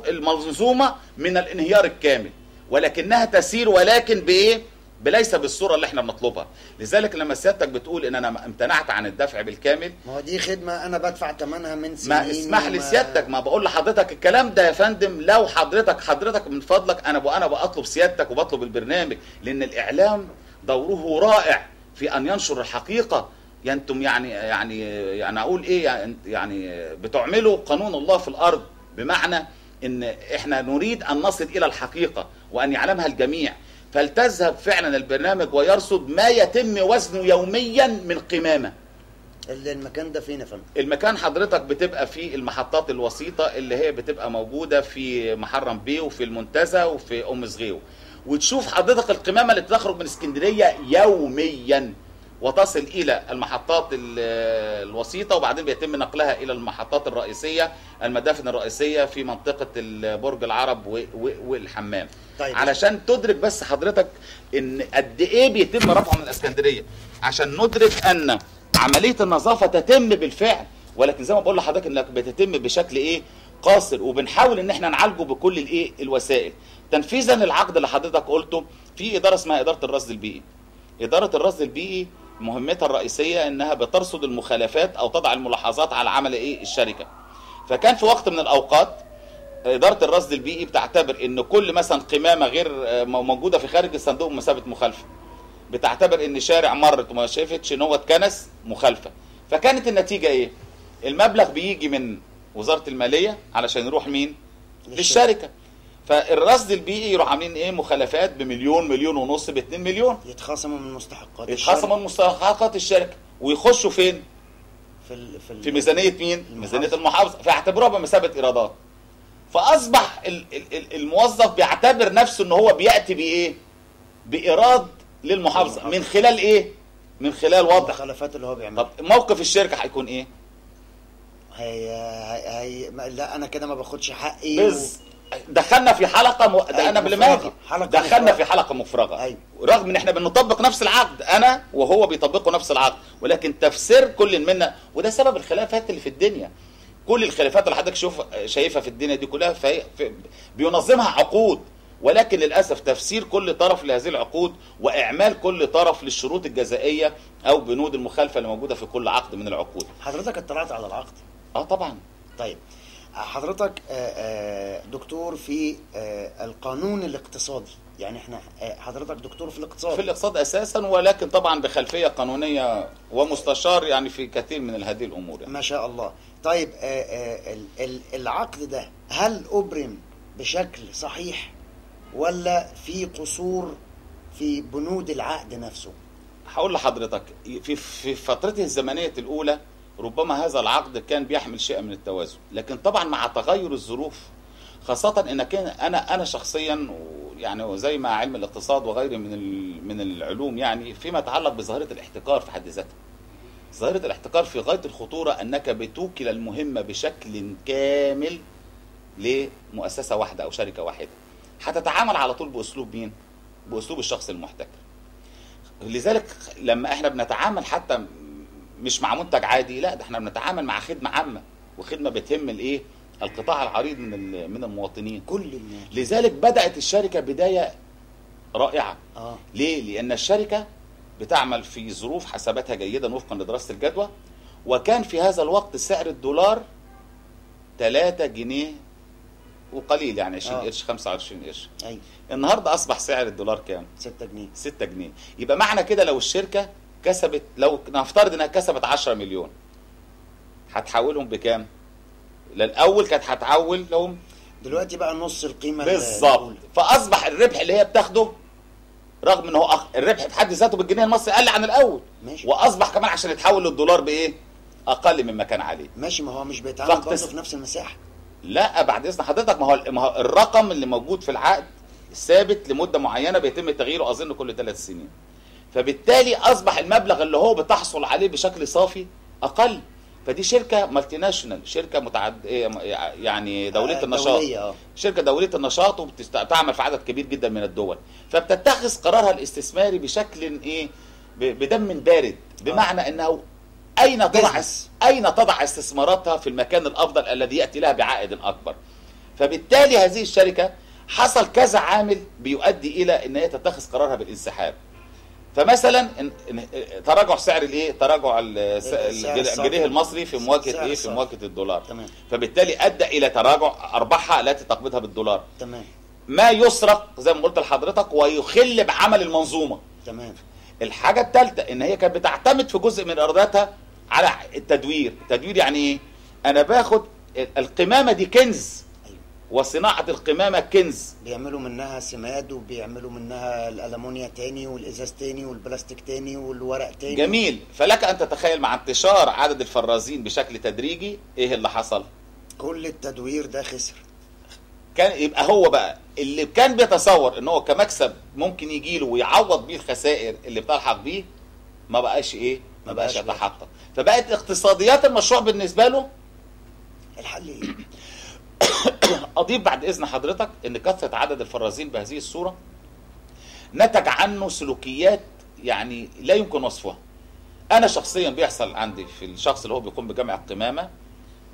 المنظومه من الانهيار الكامل، ولكنها تسير ولكن بايه؟ ليس بالصوره اللي احنا بنطلبها. لذلك لما سيادتك بتقول ان انا امتنعت عن الدفع بالكامل، ما هو دي خدمه انا بدفع ثمنها من سنين. ما اسمح لي سيادتك، ما بقول لحضرتك الكلام ده يا فندم، لو حضرتك من فضلك انا بطلب سيادتك وبطلب البرنامج، لان الاعلام دوره رائع في ان ينشر الحقيقه. انتم يعني اقول ايه، يعني بتعملوا قانون الله في الارض، بمعنى ان احنا نريد ان نصل الى الحقيقه وان يعلمها الجميع. فلتذهب فعلا البرنامج ويرصد ما يتم وزنه يوميا من قمامه. المكان ده فين يا فندم؟ المكان حضرتك بتبقى في المحطات الوسيطه اللي هي بتبقى موجوده في محرم بيه وفي المنتزه وفي ام صغيو، وتشوف حضرتك القمامه اللي بتخرج من اسكندريه يوميا وتصل الى المحطات الوسيطه، وبعدين بيتم نقلها الى المحطات الرئيسيه، المدافن الرئيسيه في منطقه برج العرب والحمام. طيب. علشان تدرك بس حضرتك ان قد ايه بيتم رفعه من الاسكندريه، عشان ندرك ان عمليه النظافه تتم بالفعل، ولكن زي ما بقول لحضرتك انك بتتم بشكل ايه؟ قاصر، وبنحاول ان احنا نعالجه بكل الايه؟ الوسائل. تنفيذا للعقد اللي حضرتك قلته، في اداره اسمها اداره الرصد البيئي. اداره الرصد البيئي مهمتها الرئيسيه انها بترصد المخالفات او تضع الملاحظات على عمل ايه؟ الشركه. فكان في وقت من الاوقات اداره الرصد البيئي بتعتبر ان كل مثلا قمامه غير موجوده في خارج الصندوق بمثابه مخالفه. بتعتبر ان شارع مرت وما شافتش ان هو اتكنس مخالفه. فكانت النتيجه ايه؟ المبلغ بيجي من وزاره الماليه علشان يروح مين؟ للشركه. فالرصد البيئي يروح عاملين ايه؟ مخالفات بمليون، مليون ونص، ب2 مليون، يتخصموا من مستحقات يتخصموا من مستحقات الشركه، ويخشوا فين؟ في ميزانيه مين؟ ميزانيه المحافظه، فيعتبروها بمثابه ايرادات. فاصبح الموظف بيعتبر نفسه ان هو بياتي بايه؟ بايراد للمحافظه من خلال ايه؟ من خلال وضع المخالفات اللي هو بيعملها. طب موقف الشركه هيكون ايه؟ لا انا كده ما باخدش حقي دخلنا في حلقه ده انا بالماضي دخلنا في حلقه مفرغه. أيوة. رغم ان احنا بنطبق نفس العقد، انا وهو بيطبقوا نفس العقد، ولكن تفسير كل منا، وده سبب الخلافات اللي في الدنيا. كل الخلافات اللي حضرتك شايفها في الدنيا دي كلها بينظمها عقود، ولكن للاسف تفسير كل طرف لهذه العقود واعمال كل طرف للشروط الجزائيه او بنود المخالفه اللي موجوده في كل عقد من العقود. حضرتك اطلعت على العقد؟ طبعا. طيب حضرتك دكتور في القانون الاقتصادي، يعني احنا حضرتك دكتور في الاقتصاد؟ في الاقتصاد اساسا، ولكن طبعا بخلفيه قانونيه ومستشار يعني في كثير من هذه الامور يعني. ما شاء الله. طيب العقد ده هل ابرم بشكل صحيح ولا في قصور في بنود العقد نفسه؟ هقول لحضرتك في فترته الزمنيه الاولى ربما هذا العقد كان بيحمل شيء من التوازن، لكن طبعا مع تغير الظروف، خاصة انك انا شخصيا يعني زي ما علم الاقتصاد وغيره من العلوم، يعني فيما يتعلق بظاهرة الاحتكار في حد ذاتها. ظاهرة الاحتكار في غاية الخطورة، انك بتوكل المهمة بشكل كامل لمؤسسة واحدة او شركة واحدة، هتتعامل على طول باسلوب مين؟ باسلوب الشخص المحتكر. لذلك لما احنا بنتعامل حتى مش مع منتج عادي، لا ده احنا بنتعامل مع خدمه عامه، وخدمه بتهم الايه؟ القطاع العريض من المواطنين كل الناس. لذلك بدات الشركه بدايه رائعه. ليه؟ لان الشركه بتعمل في ظروف حساباتها جيدا وفقا لدراسه الجدوى، وكان في هذا الوقت سعر الدولار 3 جنيه وقليل، يعني 20 قرش 25 قرش. ايوه. النهارده اصبح سعر الدولار كام؟ 6 جنيه. 6 جنيه. يبقى معنى كده لو الشركه كسبت، لو نفترض انها كسبت 10 مليون، هتحولهم بكام؟ الاول كانت هتحول لهم دلوقتي بقى نص القيمه بالظبط. فاصبح الربح اللي هي بتاخده، رغم ان هو الربح في حد ذاته بالجنيه المصري قل عن الاول، ماشي. واصبح كمان عشان يتحول للدولار بايه؟ اقل مما كان عليه. ماشي، ما هو مش بيتعامل برضه في نفس المساحه. لا بعد اذن حضرتك، ما هو الرقم اللي موجود في العقد ثابت لمده معينه بيتم تغييره اظن كل 3 سنين. فبالتالي اصبح المبلغ اللي هو بتحصل عليه بشكل صافي اقل. فدي شركه مالتي ناشونال، شركه يعني دوليه النشاط، شركه دوليه النشاط وبتعمل في عدد كبير جدا من الدول. فبتتخذ قرارها الاستثماري بشكل ايه؟ بدم بارد، بمعنى انه اين تضع استثماراتها في المكان الافضل الذي ياتي لها بعائد اكبر. فبالتالي هذه الشركه حصل كذا عامل بيؤدي الى ان هي تتخذ قرارها بالانسحاب. فمثلا تراجع سعر الايه؟ تراجع الجنيه المصري في مواجهه ايه؟ في مواجهه الدولار. تمام. فبالتالي ادى الى تراجع ارباحها التي تقبضها بالدولار. تمام. ما يسرق زي ما قلت لحضرتك ويخل بعمل المنظومه. تمام. الحاجه الثالثه ان هي كانت بتعتمد في جزء من ايراداتها على التدوير. التدوير يعني ايه؟ انا باخد القمامه دي كنز، وصناعة القمامة كنز. بيعملوا منها سماد وبيعملوا منها الألمونيا تاني والإزاز تاني والبلاستيك تاني والورق تاني. جميل. فلك أن تتخيل مع انتشار عدد الفرازين بشكل تدريجي إيه اللي حصل؟ كل التدوير ده خسر. كان يبقى هو بقى اللي كان بيتصور إن هو كمكسب ممكن يجيله ويعوض بيه الخسائر اللي بتلحق بيه، ما بقاش إيه؟ ما بقاش يتحقق. فبقت اقتصاديات المشروع بالنسبة له الحل إيه؟ أضيف بعد إذن حضرتك إن كثرة عدد الفرازين بهذه الصورة نتج عنه سلوكيات يعني لا يمكن وصفها. أنا شخصيا بيحصل عندي في الشخص اللي هو بيقوم بجمع القمامة،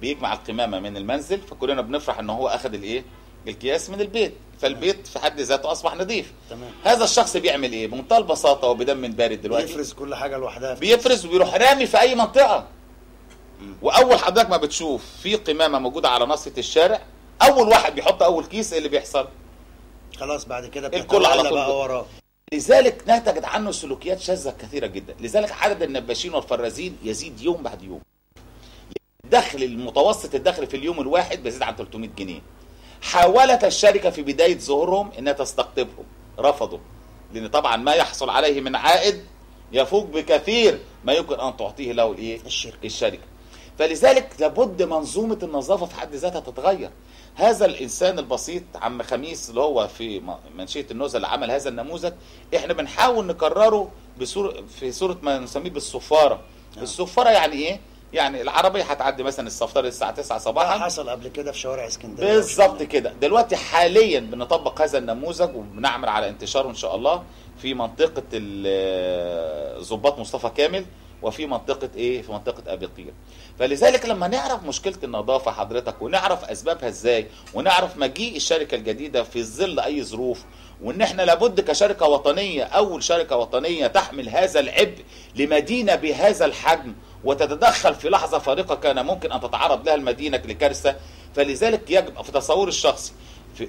بيجمع القمامة من المنزل، فكلنا بنفرح إن هو أخذ الإيه؟ الأكياس من البيت، فالبيت في حد ذاته أصبح نظيف. تمام. هذا الشخص بيعمل إيه؟ بمنتهى البساطة وبدم بارد دلوقتي بيفرز كل حاجة لوحدها، بيفرز وبيروح رامي في أي منطقة. وأول حضرتك ما بتشوف في قمامة موجودة على ناصية الشارع، اول واحد بيحط اول كيس، اللي بيحصل خلاص بعد كده الكل على طول بقى وراه. لذلك نتجت عنه سلوكيات شاذة كثيرة جدا. لذلك عدد النباشين والفرازين يزيد يوم بعد يوم. الدخل المتوسط، الدخل في اليوم الواحد بيزيد عن 300 جنيه. حاولت الشركة في بداية ظهورهم انها تستقطبهم، رفضوا، لان طبعا ما يحصل عليه من عائد يفوق بكثير ما يمكن ان تعطيه له الايه؟ الشركة. فلذلك لابد منظومة النظافة في حد ذاتها تتغير. هذا الإنسان البسيط عم خميس اللي هو في منشية النزهة اللي عمل هذا النموذج، احنا بنحاول نكرره في صورة ما نسميه بالصفارة. الصفارة يعني ايه؟ يعني العربية هتعدي مثلا الصفارة الساعة 9 صباحا. حصل قبل كده في شوارع اسكندرية بالظبط كده. دلوقتي حاليا بنطبق هذا النموذج وبنعمل على انتشاره ان شاء الله في منطقة ضباط مصطفى كامل، وفي منطقة ايه؟ في منطقة ابي قير. فلذلك لما نعرف مشكلة النظافة حضرتك ونعرف اسبابها ازاي، ونعرف مجيء الشركة الجديدة في ظل اي ظروف، وان احنا لابد كشركة وطنية، اول شركة وطنية تحمل هذا العبء لمدينة بهذا الحجم وتتدخل في لحظة فارقة كان ممكن ان تتعرض لها المدينة لكارثة. فلذلك يجب في تصوري الشخصي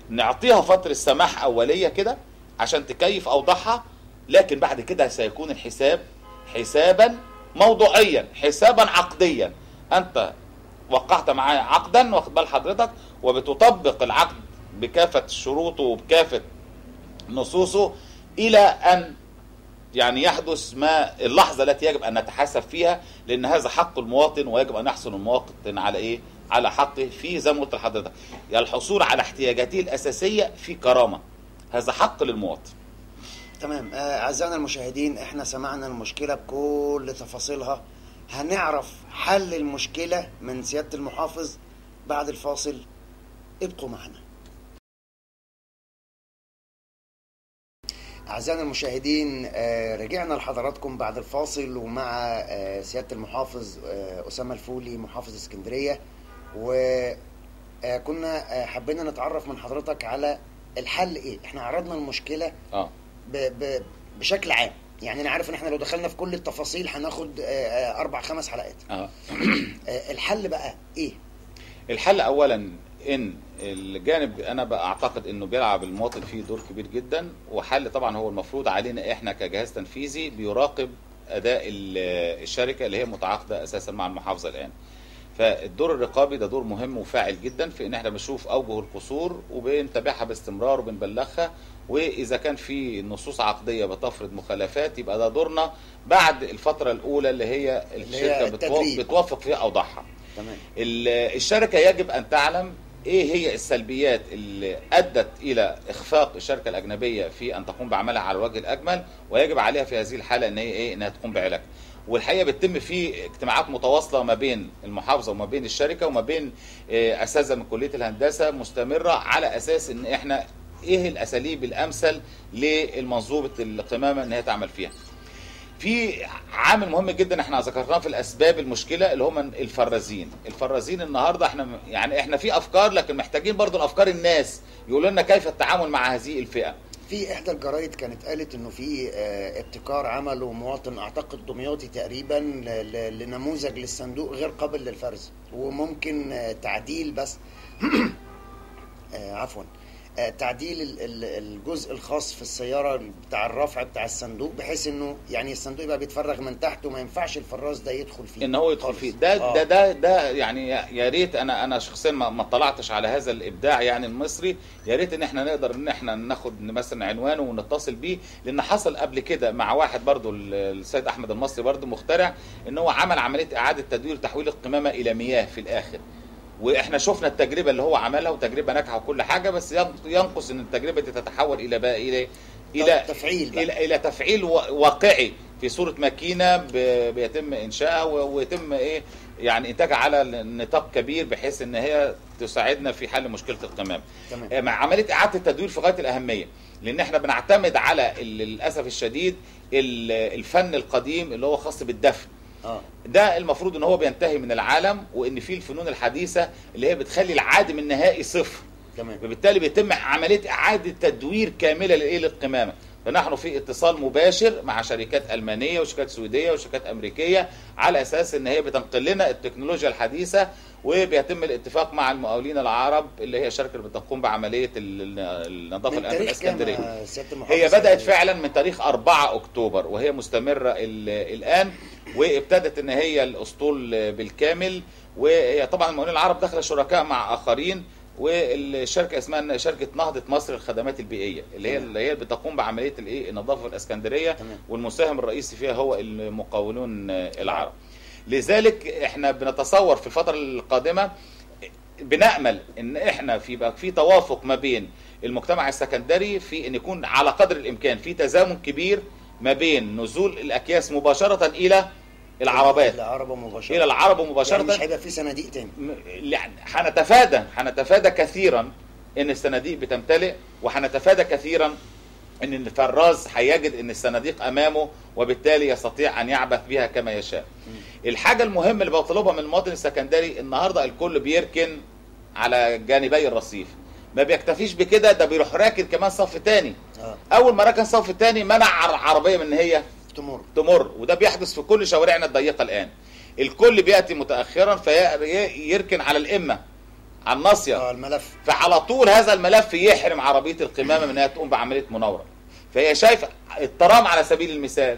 نعطيها فترة سماح اولية كده عشان تكيف اوضاعها، لكن بعد كده سيكون الحساب حسابا موضوعيا، حسابا عقديا. انت وقعت معايا عقدا، واخد بال حضرتك، وبتطبق العقد بكافة شروطه وبكافة نصوصه الى ان يعني يحدث ما اللحظة التي يجب ان نتحاسب فيها، لان هذا حق المواطن ويجب ان يحصل المواطن على ايه؟ على حقه في زي ما قلت لحضرتك، يعني الحصول على احتياجاته الاساسية في كرامة. هذا حق للمواطن. تمام. أعزائنا المشاهدين، احنا سمعنا المشكلة بكل تفاصيلها. هنعرف حل المشكلة من سيادة المحافظ بعد الفاصل. ابقوا معنا. أعزائنا المشاهدين، رجعنا لحضراتكم بعد الفاصل ومع سيادة المحافظ أسامة الفولي محافظ اسكندرية، وكنا حبينا نتعرف من حضرتك على الحل ايه. احنا عرضنا المشكلة بشكل عام، يعني انا عارف ان احنا لو دخلنا في كل التفاصيل هناخد 4-5 حلقات. الحل بقى ايه؟ الحل اولا ان الجانب انا بقى اعتقد انه بيلعب المواطن فيه دور كبير جدا، وحل طبعا هو المفروض علينا احنا كجهاز تنفيذي بيراقب اداء الشركه اللي هي متعاقده اساسا مع المحافظه الان. فالدور الرقابي ده دور مهم وفاعل جدا في ان احنا بنشوف اوجه القصور وبنتابعها باستمرار وبنبلغها، واذا كان في نصوص عقديه بتفرض مخالفات يبقى ده دورنا بعد الفتره الاولى اللي هي الشركه بتوافق فيها اوضاعها. تمام. الشركه يجب ان تعلم ايه هي السلبيات اللي ادت الى اخفاق الشركه الاجنبيه في ان تقوم بعملها على الوجه الاكمل، ويجب عليها في هذه الحاله ان هي انها تقوم بعلاجها. والحقيقه بتتم في اجتماعات متواصله ما بين المحافظه وما بين الشركه وما بين اساتذه من كليه الهندسه مستمره، على اساس ان احنا ايه الاساليب الامثل للمنظومه القمامه ان هي تعمل فيها. في عامل مهم جدا احنا ذكرناه في الاسباب المشكله اللي هم الفرازين. الفرازين النهارده احنا في افكار، لكن محتاجين برضو الافكار الناس يقولوا لنا كيف التعامل مع هذه الفئه. في احدى الجرايد كانت قالت انه في ابتكار عمله مواطن اعتقد دمياطي تقريبا لنموذج للصندوق غير قابل للفرز، وممكن تعديل بس عفوا تعديل الجزء الخاص في السياره بتاع الرفع بتاع الصندوق، بحيث انه يعني الصندوق يبقى بيتفرغ من تحت وما ينفعش الفراز ده يدخل فيه. ان هو يدخل فيه ده يعني يا ريت انا شخصيا ما اطلعتش على هذا الابداع يعني المصري. يا ريت ان احنا نقدر ان احنا ناخد مثلا عنوانه ونتصل بيه، لان حصل قبل كده مع واحد برضو السيد احمد المصري برضو مخترع، ان هو عمل عمليه اعاده تدوير تحويل القمامه الى مياه في الاخر. واحنا شفنا التجربه اللي هو عملها وتجربه ناجحه وكل حاجه، بس ينقص ان التجربه دي تتحول الى بقى الى تفعيل واقعي في صوره ماكينه بيتم انشائها ويتم يعني انتاجها على نطاق كبير، بحيث ان هي تساعدنا في حل مشكله القمامه. مع عمليه اعاده التدوير في غايه الاهميه، لان احنا بنعتمد على للاسف الشديد الفن القديم اللي هو خاص بالدفن. ده المفروض ان هو بينتهي من العالم، وان في الفنون الحديثه اللي هي بتخلي العادم النهائي صفر. تمام. فبالتالي بيتم عمليه اعاده تدوير كامله للقمامه. فنحن في اتصال مباشر مع شركات المانيه وشركات سويديه وشركات امريكيه، على اساس ان هي بتنقل لنا التكنولوجيا الحديثه، وبيتم الاتفاق مع المقاولين العرب اللي هي شركه بتقوم بعمليه النظافه الان في الاسكندريه. هي بدات فعلا من تاريخ 4 اكتوبر وهي مستمره الان، وابتدت ان هي الاسطول بالكامل. وهي طبعا المقاولين العرب داخله شركاء مع اخرين، والشركه اسمها شركه نهضه مصر للخدمات البيئيه اللي هي بتقوم بعمليه النظافه في الاسكندريه. والمساهم الرئيسي فيها هو المقاولون العرب. لذلك احنا بنتصور في الفتره القادمه، بنأمل ان احنا في توافق ما بين المجتمع السكندري في ان يكون على قدر الامكان في تزامن كبير ما بين نزول الاكياس مباشره الى العربات، الى العربه مباشره. يعني مش هيبقى في صناديق تاني. يعني هنتفادى كثيرا ان الصناديق بتمتلئ، وهنتفادى كثيرا ان الفراز هيجد ان الصناديق امامه، وبالتالي يستطيع ان يعبث بها كما يشاء. الحاجه المهمه اللي بطلبها من المواطن السكندري النهارده، الكل بيركن على جانبي الرصيف، ما بيكتفيش بكده، ده بيروح راكن كمان صف تاني. اول ما ركن صف تاني منع العربيه من ان هي تمر، وده بيحدث في كل شوارعنا الضيقه الان. الكل بياتي متاخرا فيركن على الامه، على الناصيه، الملف، فعلى طول هذا الملف يحرم عربيه القمامه من انها تقوم بعمليه مناوره. فهي شايفه الترام على سبيل المثال،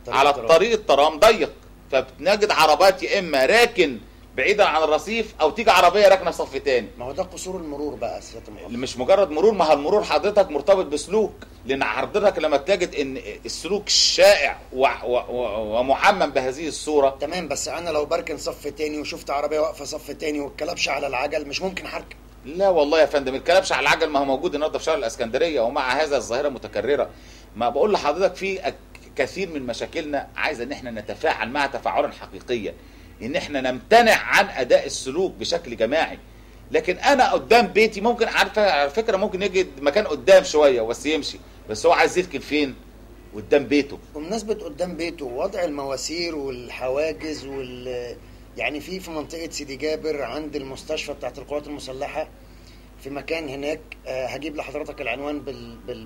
على طريق الترام ضيق، فبنجد عربات يا اما راكن بعيدا عن الرصيف، او تيجي عربيه راكنه صف تاني. ما هو ده قصور المرور بقى سياده المحافظ. مش مجرد مرور، ما هو المرور حضرتك مرتبط بسلوك، لان حضرتك لما تجد ان السلوك شائع ومعمم بهذه الصوره. تمام، بس انا لو بركن صف تاني وشفت عربيه واقفه صف تاني والكلبش على العجل، مش ممكن حركه. لا والله يا فندم، الكلبش على العجل ما هو موجود النهارده في شارع الاسكندريه، ومع هذا الظاهره متكرره. ما بقول لحضرتك في كثير من مشاكلنا عايزه ان احنا نتفاعل معها تفاعلا حقيقيا، ان احنا نمتنع عن اداء السلوك بشكل جماعي. لكن انا قدام بيتي ممكن على فكره ممكن يجد مكان قدام شويه بس يمشي، بس هو عايز يركن فين؟ قدام بيته. بمناسبه قدام بيته، وضع المواسير والحواجز يعني في منطقه سيدي جابر عند المستشفى بتاعت القوات المسلحه، في مكان هناك هجيب لحضرتك العنوان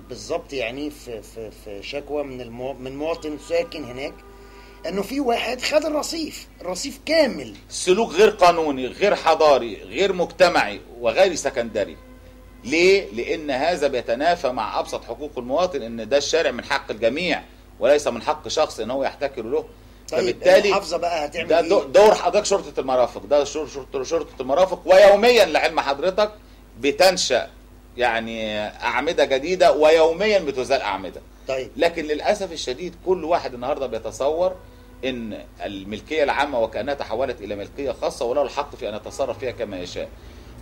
بالظبط، يعني في شكوى من مواطن ساكن هناك، انه في واحد خد الرصيف كامل. سلوك غير قانوني، غير حضاري، غير مجتمعي، وغير سكندري. ليه؟ لان هذا بيتنافى مع ابسط حقوق المواطن، ان ده الشارع من حق الجميع وليس من حق شخص ان هو يحتكر له. طيب فبالتالي المحافظه بقى هتعمل ده ايه؟ دور حضرتك شرطه المرافق، ده شرطه المرافق. ويوميا لعلم حضرتك بتنشأ يعني اعمده جديده، ويوميا بتزال اعمده. طيب لكن للاسف الشديد كل واحد النهارده بيتصور ان الملكيه العامه وكانها تحولت الى ملكيه خاصه، وله الحق في ان يتصرف فيها كما يشاء.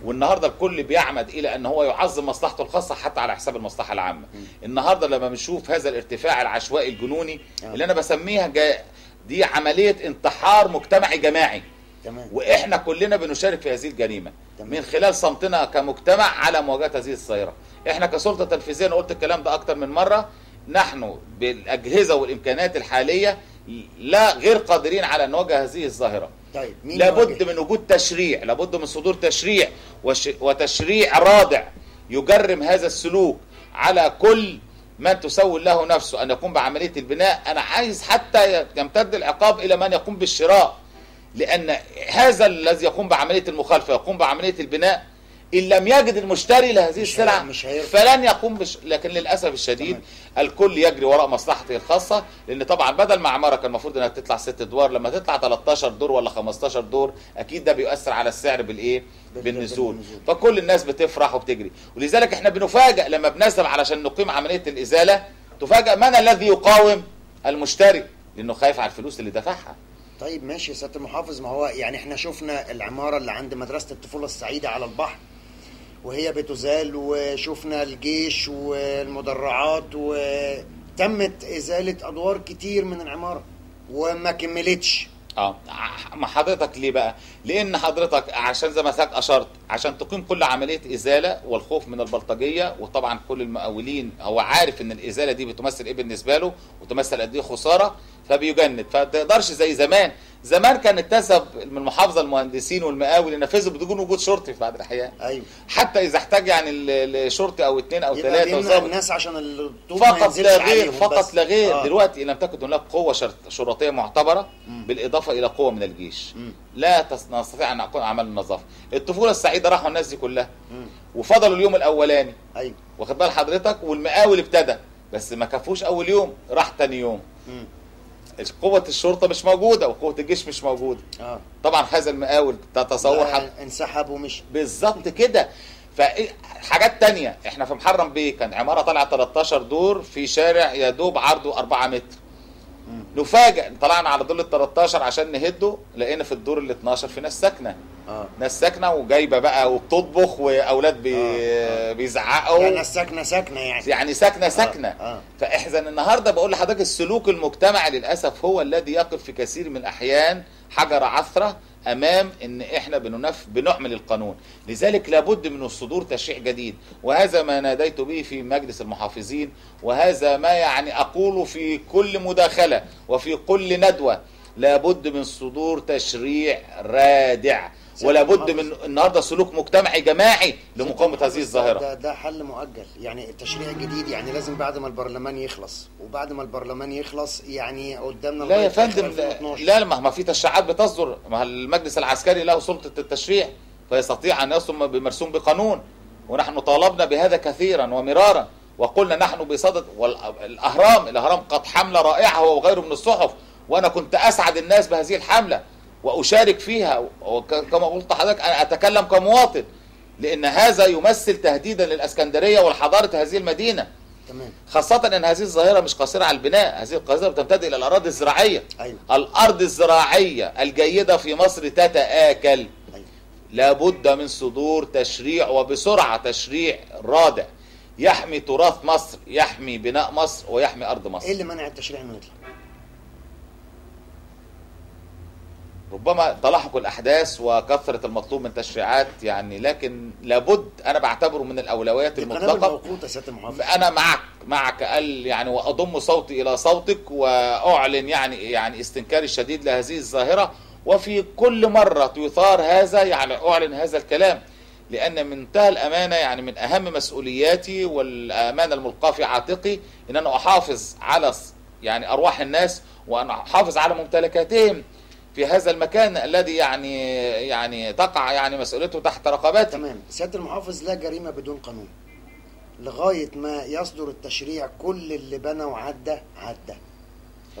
والنهارده الكل بيعمد الى ان هو يعظم مصلحته الخاصه حتى على حساب المصلحه العامه. النهارده لما بنشوف هذا الارتفاع العشوائي الجنوني اللي انا بسميها دي عمليه انتحار مجتمعي جماعي. تمام. واحنا كلنا بنشارك في هذه الجريمه من خلال صمتنا كمجتمع على مواجهه هذه الظاهره. احنا كسلطه تنفيذيه، انا قلت الكلام ده اكتر من مره، نحن بالاجهزه والامكانيات الحاليه لا غير قادرين على ان نواجه هذه الظاهره. طيب مين لابد من وجود تشريع، لابد من صدور تشريع وتشريع رادع يجرم هذا السلوك على كل من تسول له نفسه ان يقوم بعمليه البناء. انا عايز حتى يمتد العقاب الى من يقوم بالشراء، لان هذا الذي يقوم بعمليه المخالفه يقوم بعمليه البناء، ان لم يجد المشتري لهذه السلعه فلن يقوم لكن للاسف الشديد الكل يجري وراء مصلحته الخاصه. لان طبعا بدل ما عماره كان المفروض انها تطلع 6 ادوار، لما تطلع 13 دور ولا 15 دور اكيد ده بيؤثر على السعر بالايه؟ بالنزول. فكل الناس بتفرح وبتجري، ولذلك احنا بنفاجئ لما بنذهب علشان نقيم عمليه الازاله، تفاجئ من الذي يقاوم؟ المشتري، لانه خايف على الفلوس اللي دفعها. طيب ماشي يا سياده المحافظ، ما هو يعني احنا شفنا العماره اللي عند مدرسه الطفوله السعيده على البحر وهي بتزال، وشفنا الجيش والمدرعات، وتمت ازاله ادوار كتير من العماره وما كملتش. ما حضرتك ليه بقى؟ لان حضرتك عشان زي ما حضرتك اشرت، عشان تقيم كل عمليه ازاله والخوف من البلطجيه، وطبعا كل المقاولين هو عارف ان الازاله دي بتمثل ايه بالنسبه له وتمثل قد ايه خساره، فبيجند. فتقدرش زي زمان كانت تذهب من المحافظه المهندسين والمقاول ينفذوا بدون وجود شرطي في بعض الاحيان. ايوه. حتى اذا احتاج يعني الشرطي او 2 أو 3 الناس عشان الطوب فقط لا غير، فقط لا غير. دلوقتي لم تكن هناك قوه شرطيه معتبره بالاضافه الى قوه من الجيش لا نستطيع ان نقوم اعمال النظافه. الطفوله السعيده راحوا الناس دي كلها وفضلوا اليوم الاولاني. ايوه. واخد بال حضرتك؟ والمقاول ابتدى بس ما كفوش اول يوم، راح تاني يوم. قوة الشرطة مش موجودة وقوة الجيش مش موجودة. طبعا هذا المقاول تتصور انسحب ومشي. بالظبط كده. فحاجات تانية، احنا في محرم بيه كان عمارة طالعة 13 دور في شارع يدوب عرضه 4 متر. نفاجئ طلعنا على دور ال 13 عشان نهده، لقينا في الدور ال 12 في ناس ساكنة. ناس ساكنة وجايبة بقى وبتطبخ واولاد بيزعقوا. يعني ناس ساكنة يعني ساكنة. فاحزن النهارده بقول لحضرتك السلوك المجتمعي للاسف هو الذي يقف في كثير من الاحيان حجر عثرة امام ان احنا بنحمل القانون. لذلك لابد من صدور تشريع جديد، وهذا ما ناديت به في مجلس المحافظين، وهذا ما يعني اقوله في كل مداخلة وفي كل ندوة. لابد من صدور تشريع رادع، ولا بد من النهارده سلوك مجتمعي جماعي لمقاومه هذه الظاهره. ده حل مؤجل، يعني التشريع الجديد يعني لازم بعد ما البرلمان يخلص، وبعد ما البرلمان يخلص يعني قدامنا. لا يا فندم، لا ما في تشريعات بتصدر، ما المجلس العسكري له سلطه التشريع فيستطيع ان يصدر بمرسوم بقانون، ونحن طالبنا بهذا كثيرا ومرارا وقلنا نحن بصدد. والاهرام قد حمله رائعه هو وغيره من الصحف، وانا كنت اسعد الناس بهذه الحمله واشارك فيها، وكما قلت لحضرتك انا اتكلم كمواطن، لان هذا يمثل تهديدا للاسكندريه والحضاره هذه المدينه. تمام. خاصه ان هذه الظاهره مش قاصره على البناء، هذه الظاهره بتمتد الى الاراضي الزراعيه. أيوة. الارض الزراعيه الجيده في مصر تتآكل. أيوة. لابد من صدور تشريع وبسرعه، تشريع رادع يحمي تراث مصر، يحمي بناء مصر، ويحمي ارض مصر. ايه اللي منع التشريع انه يطلع؟ ربما تلاحق الاحداث وكثره المطلوب من تشريعات يعني، لكن لابد، انا بعتبره من الاولويات المطلقه. انا معك يعني، واضم صوتي الى صوتك واعلن يعني استنكاري الشديد لهذه الظاهره، وفي كل مره يثار هذا يعني اعلن هذا الكلام، لان من منتهى الامانه يعني من اهم مسؤولياتي والامانه الملقاه في عاتقي ان انا احافظ على يعني ارواح الناس، وان احافظ على ممتلكاتهم في هذا المكان الذي يعني تقع يعني مسؤوليته تحت رقبتي. تمام. سيادة المحافظ، لا جريمة بدون قانون. لغاية ما يصدر التشريع كل اللي بنى وعدى.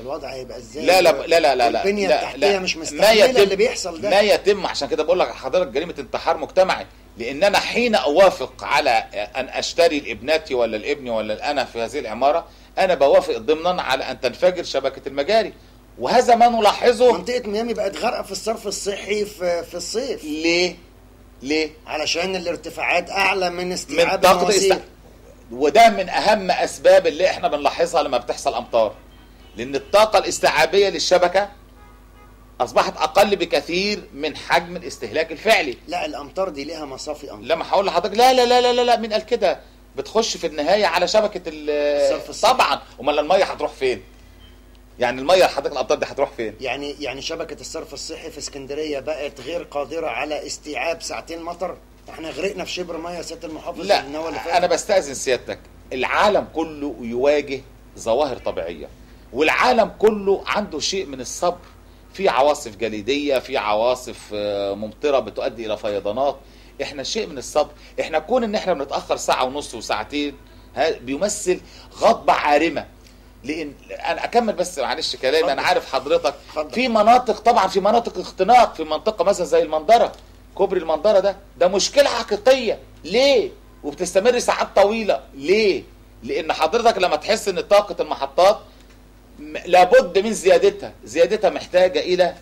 الوضع هيبقى ازاي؟ لا لا لا لا لا البنيه التحتيه مش ما مستحمله يتم اللي بيحصل ده. ما يتم. عشان كده بقول لك حضرتك جريمه انتحار مجتمعي، لان انا حين اوافق على ان اشتري لابنتي ولا لابني ولا انا في هذه العماره، انا بوافق ضمنا على ان تنفجر شبكه المجاري، وهذا ما نلاحظه. منطقه ميامي بقت غارقه في الصرف الصحي في الصيف. ليه؟ علشان الارتفاعات اعلى من من استيعاب طاقه المواسير. وده من اهم اسباب اللي احنا بنلاحظها لما بتحصل امطار، لان الطاقه الاستيعابيه للشبكه اصبحت اقل بكثير من حجم الاستهلاك الفعلي. لا الامطار دي ليها مصافي امطار. لما هقول لحضرتك لا لا لا لا لا مين قال كده؟ بتخش في النهايه على شبكه الصرف الصحي. طبعا. امال الميه هتروح فين؟ يعني الميه حضرتك الامطار دي هتروح فين؟ يعني شبكه الصرف الصحي في اسكندريه بقت غير قادره على استيعاب ساعتين مطر. احنا غرقنا في شبر ميه يا سياده المحافظ. لا النوى اللي فات. انا بستاذن سيادتك، العالم كله يواجه ظواهر طبيعيه، والعالم كله عنده شيء من الصبر. في عواصف جليديه، في عواصف ممطره بتؤدي الى فيضانات. احنا شيء من الصبر. احنا كون ان احنا بنتاخر ساعه ونص وساعتين بيمثل غضبه عارمه. لان انا اكمل بس معلش كلامي، انا عارف حضرتك في مناطق، طبعا في مناطق اختناق، في منطقه مثلا زي المنظره، كوبري المنظره ده مشكله حقيقيه. ليه؟ وبتستمر ساعات طويله. ليه؟ لان حضرتك لما تحس ان طاقه المحطات لابد من زيادتها محتاجه الى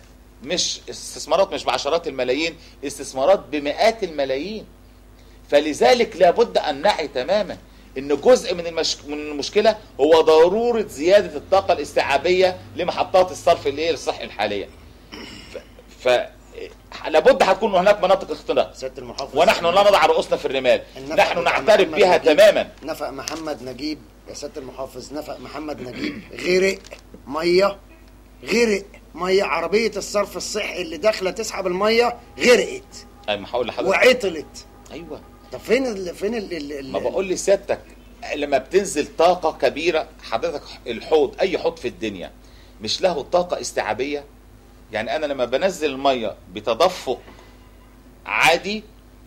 مش استثمارات مش بعشرات الملايين، استثمارات بمئات الملايين. فلذلك لابد ان نعي تماما ان جزء من المشكله هو ضروره زياده الطاقه الاستيعابيه لمحطات الصرف الصحي الحاليه. لابد هتكون هناك مناطق اختناق، سياده المحافظ، ونحن لا نضع رؤوسنا في الرمال، نحن نعترف بها تماما. نفق محمد نجيب يا سياده المحافظ، نفق محمد نجيب غرق ميه، عربيه الصرف الصحي اللي داخله تسحب الميه غرقت. ايوه ما هقول لحضرتك وعطلت. ايوه. طب فين ما بقول لسيادتك لما بتنزل طاقه كبيره، حضرتك اي حوض في الدنيا مش له طاقه استيعابيه. يعني انا لما بنزل الميه بتدفق عادي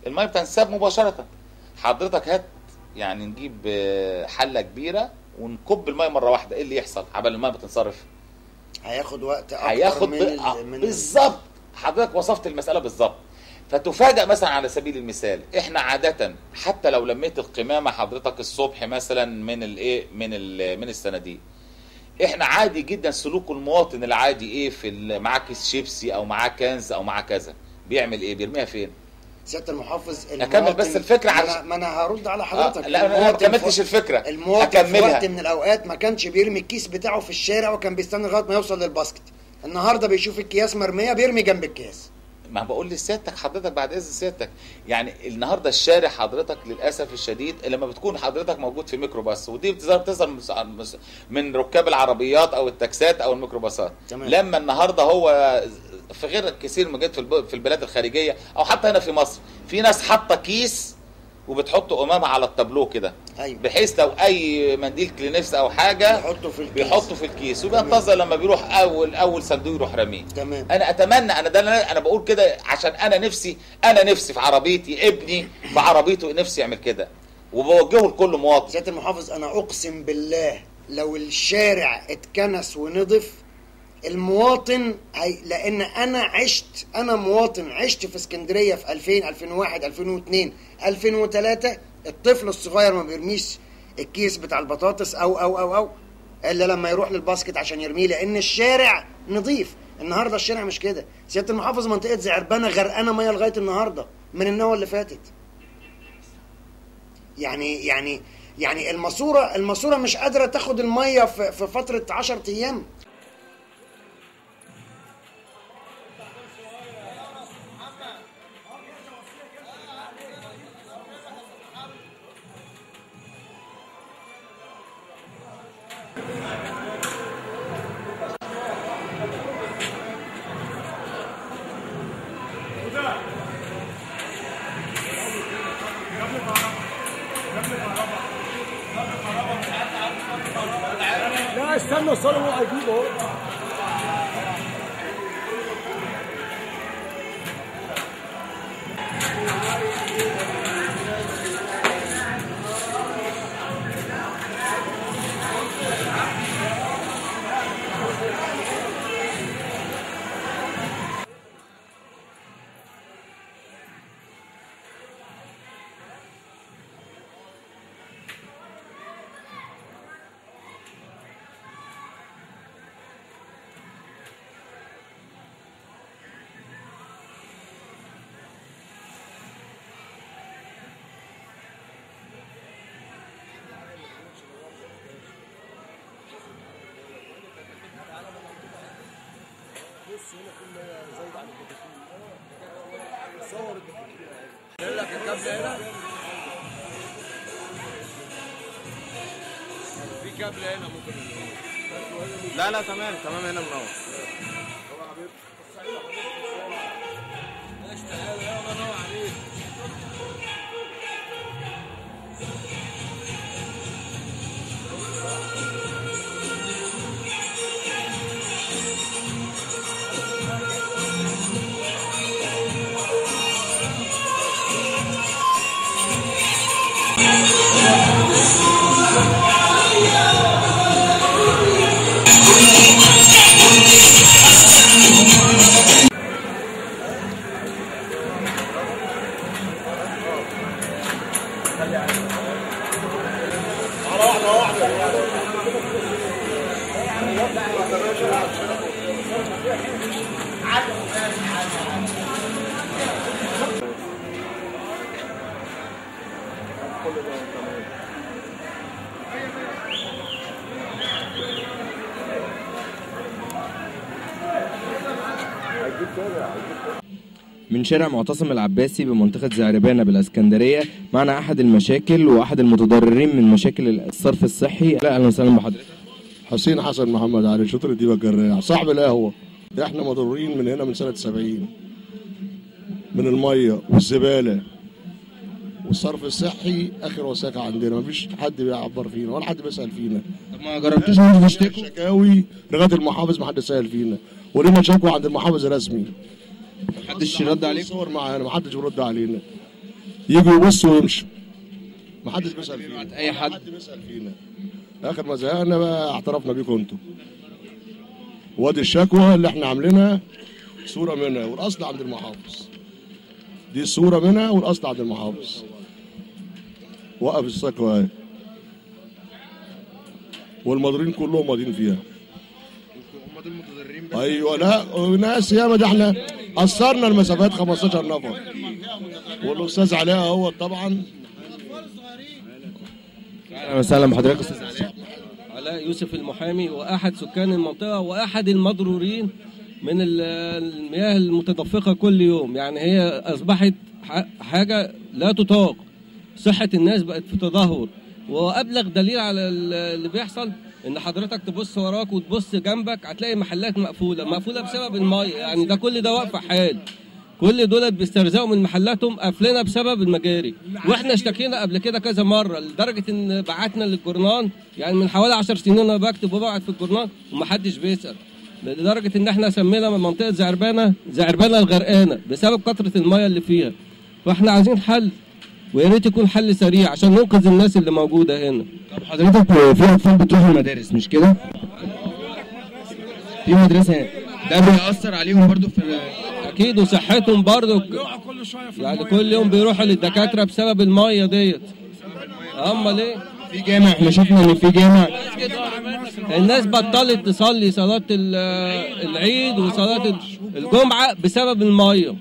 الميه بتنساب مباشره. حضرتك هات يعني نجيب حله كبيره ونكب الميه مره واحده، ايه اللي يحصل عبال الميه بتنصرف؟ هياخد وقت اكتر من بالظبط. حضرتك وصفت المساله بالظبط. فتفاجأ مثلا على سبيل المثال، احنا عاده حتى لو لميت القمامه حضرتك الصبح مثلا من الصناديق، احنا عادي جدا سلوك المواطن العادي في معاه كيس شيبسي او معاه كنز او معاه كذا، بيعمل ايه؟ بيرميها فين؟ سياده المحافظ اكمل بس الفكره ما انا هرد على حضرتك. لا انا ما كملتش الفكره. المواطن في وقت من الاوقات ما كانش بيرمي الكيس بتاعه في الشارع وكان بيستنى لغايه ما يوصل للباسكت. النهارده بيشوف الكياس مرميه بيرمي جنب الكياس. ما بقول لسيادتك حضرتك بعد اذن سيادتك، يعني النهارده الشارع حضرتك للاسف الشديد لما بتكون حضرتك موجود في ميكروباص، ودي بتظهر من ركاب العربيات او التاكسات او الميكروباصات. تمام. لما النهارده هو في غير كثير من في البلاد الخارجيه او حتى هنا في مصر، في ناس حاطه كيس وبتحطه قمامه على التابلو كده. أيوة. بحيث لو اي منديل كلينكس او حاجه بيحطه في الكيس وبينتظر لما بيروح اول صندوق يروح رميه. تمام. انا اتمنى انا بقول كده عشان انا نفسي في عربيتي، ابني في عربيته نفسي يعمل كده، وبوجهه لكل مواطن. سياده المحافظ انا اقسم بالله لو الشارع اتكنس ونضف المواطن لان انا مواطن عشت في اسكندريه في 2000 2001 2002 2003. الطفل الصغير ما بيرميش الكيس بتاع البطاطس او الا لما يروح للباسكت عشان يرميه لان الشارع نظيف. النهارده الشارع مش كده. سياده المحافظ منطقه زعربانه غرقانه ميه لغايه النهارده من النوى اللي فاتت. يعني الماسوره مش قادره تاخد الميه في فتره 10 ايام. لا استنى الصلاة هو هيجيبه اهو. هنا كل ما زايد عن الدكاتره. صور الدكاتره اهي. لك الكابل هنا. في كابل هنا ممكن. لا لا تمام تمام هنا منور. اشتغل يا الله ينور عليك. من شارع معتصم العباسي بمنطقة زعربانة بالاسكندرية، معنا أحد المشاكل وأحد المتضررين من مشاكل الصرف الصحي. أهلا وسهلا بحضرتك. حسين حسن محمد علي شطر ديبا الجراح صاحب القهوة. احنا مضرورين من هنا من سنة 70 من المية والزبالة والصرف الصحي. آخر وثيقة عندنا مفيش حد بيعبر فينا ولا حد بيسأل فينا. طب ما جربتوش ان انتوا تشتكوا؟ شكاوي لغاية المحافظ ما حد سأل فينا، ولينا شكوى عند المحافظ رسمي. محدش يرد عليكم؟ صور معانا محدش بيرد علينا، يجوا يبصوا ويمشوا محدش بيسأل فينا. أي حد بيسأل فينا. آخر ما زهقنا بقى اعترفنا بيكم انتوا. وادي الشكوى اللي احنا عاملينها صورة منها والأصل عند المحافظ. دي الصورة منها والأصل عند المحافظ. وقف الشكوى اهي. والمضرورين كلهم ماضيين فيها. هم دول متضررين بس؟ ايوه لا ناس ياما، ده احنا قصرنا المسافات 15 نفر. والاستاذ علاء اهو طبعا. اهلا وسهلا بحضرتك استاذ علاء. علاء يوسف المحامي واحد سكان المنطقه واحد المضرورين من المياه المتدفقه كل يوم. يعني هي اصبحت حاجه لا تطاق. صحه الناس بقت في تدهور، وابلغ دليل على اللي بيحصل ان حضرتك تبص وراك وتبص جنبك هتلاقي محلات مقفوله بسبب الميه. يعني ده كل ده واقفه حال. كل دول بيسترزقوا من محلاتهم قافلينها بسبب المجاري. واحنا اشتكينا قبل كده كذا مره لدرجه ان بعتنا للجورنال. يعني من حوالي 10 سنين انا بكتب وببعت في الجورنال ومحدش بيسال، لدرجه ان احنا سمينا من منطقه زعربانه الغرقانه بسبب كثره الميه اللي فيها. فاحنا عايزين حل، ويا ريت يكون حل سريع عشان ننقذ الناس اللي موجوده هنا. طب حضرتك في اطفال بتروح المدارس مش كده؟ في مدرسه هنا، ده بيأثر عليهم برضو في اكيد، وصحتهم برضو. يعني كل يوم بيروحوا للدكاتره بسبب الميه ديت. امال ايه؟ في جامع، احنا شفنا ان في جامع الناس بطلت تصلي صلاه العيد وصلاه الجمعه بسبب الميه.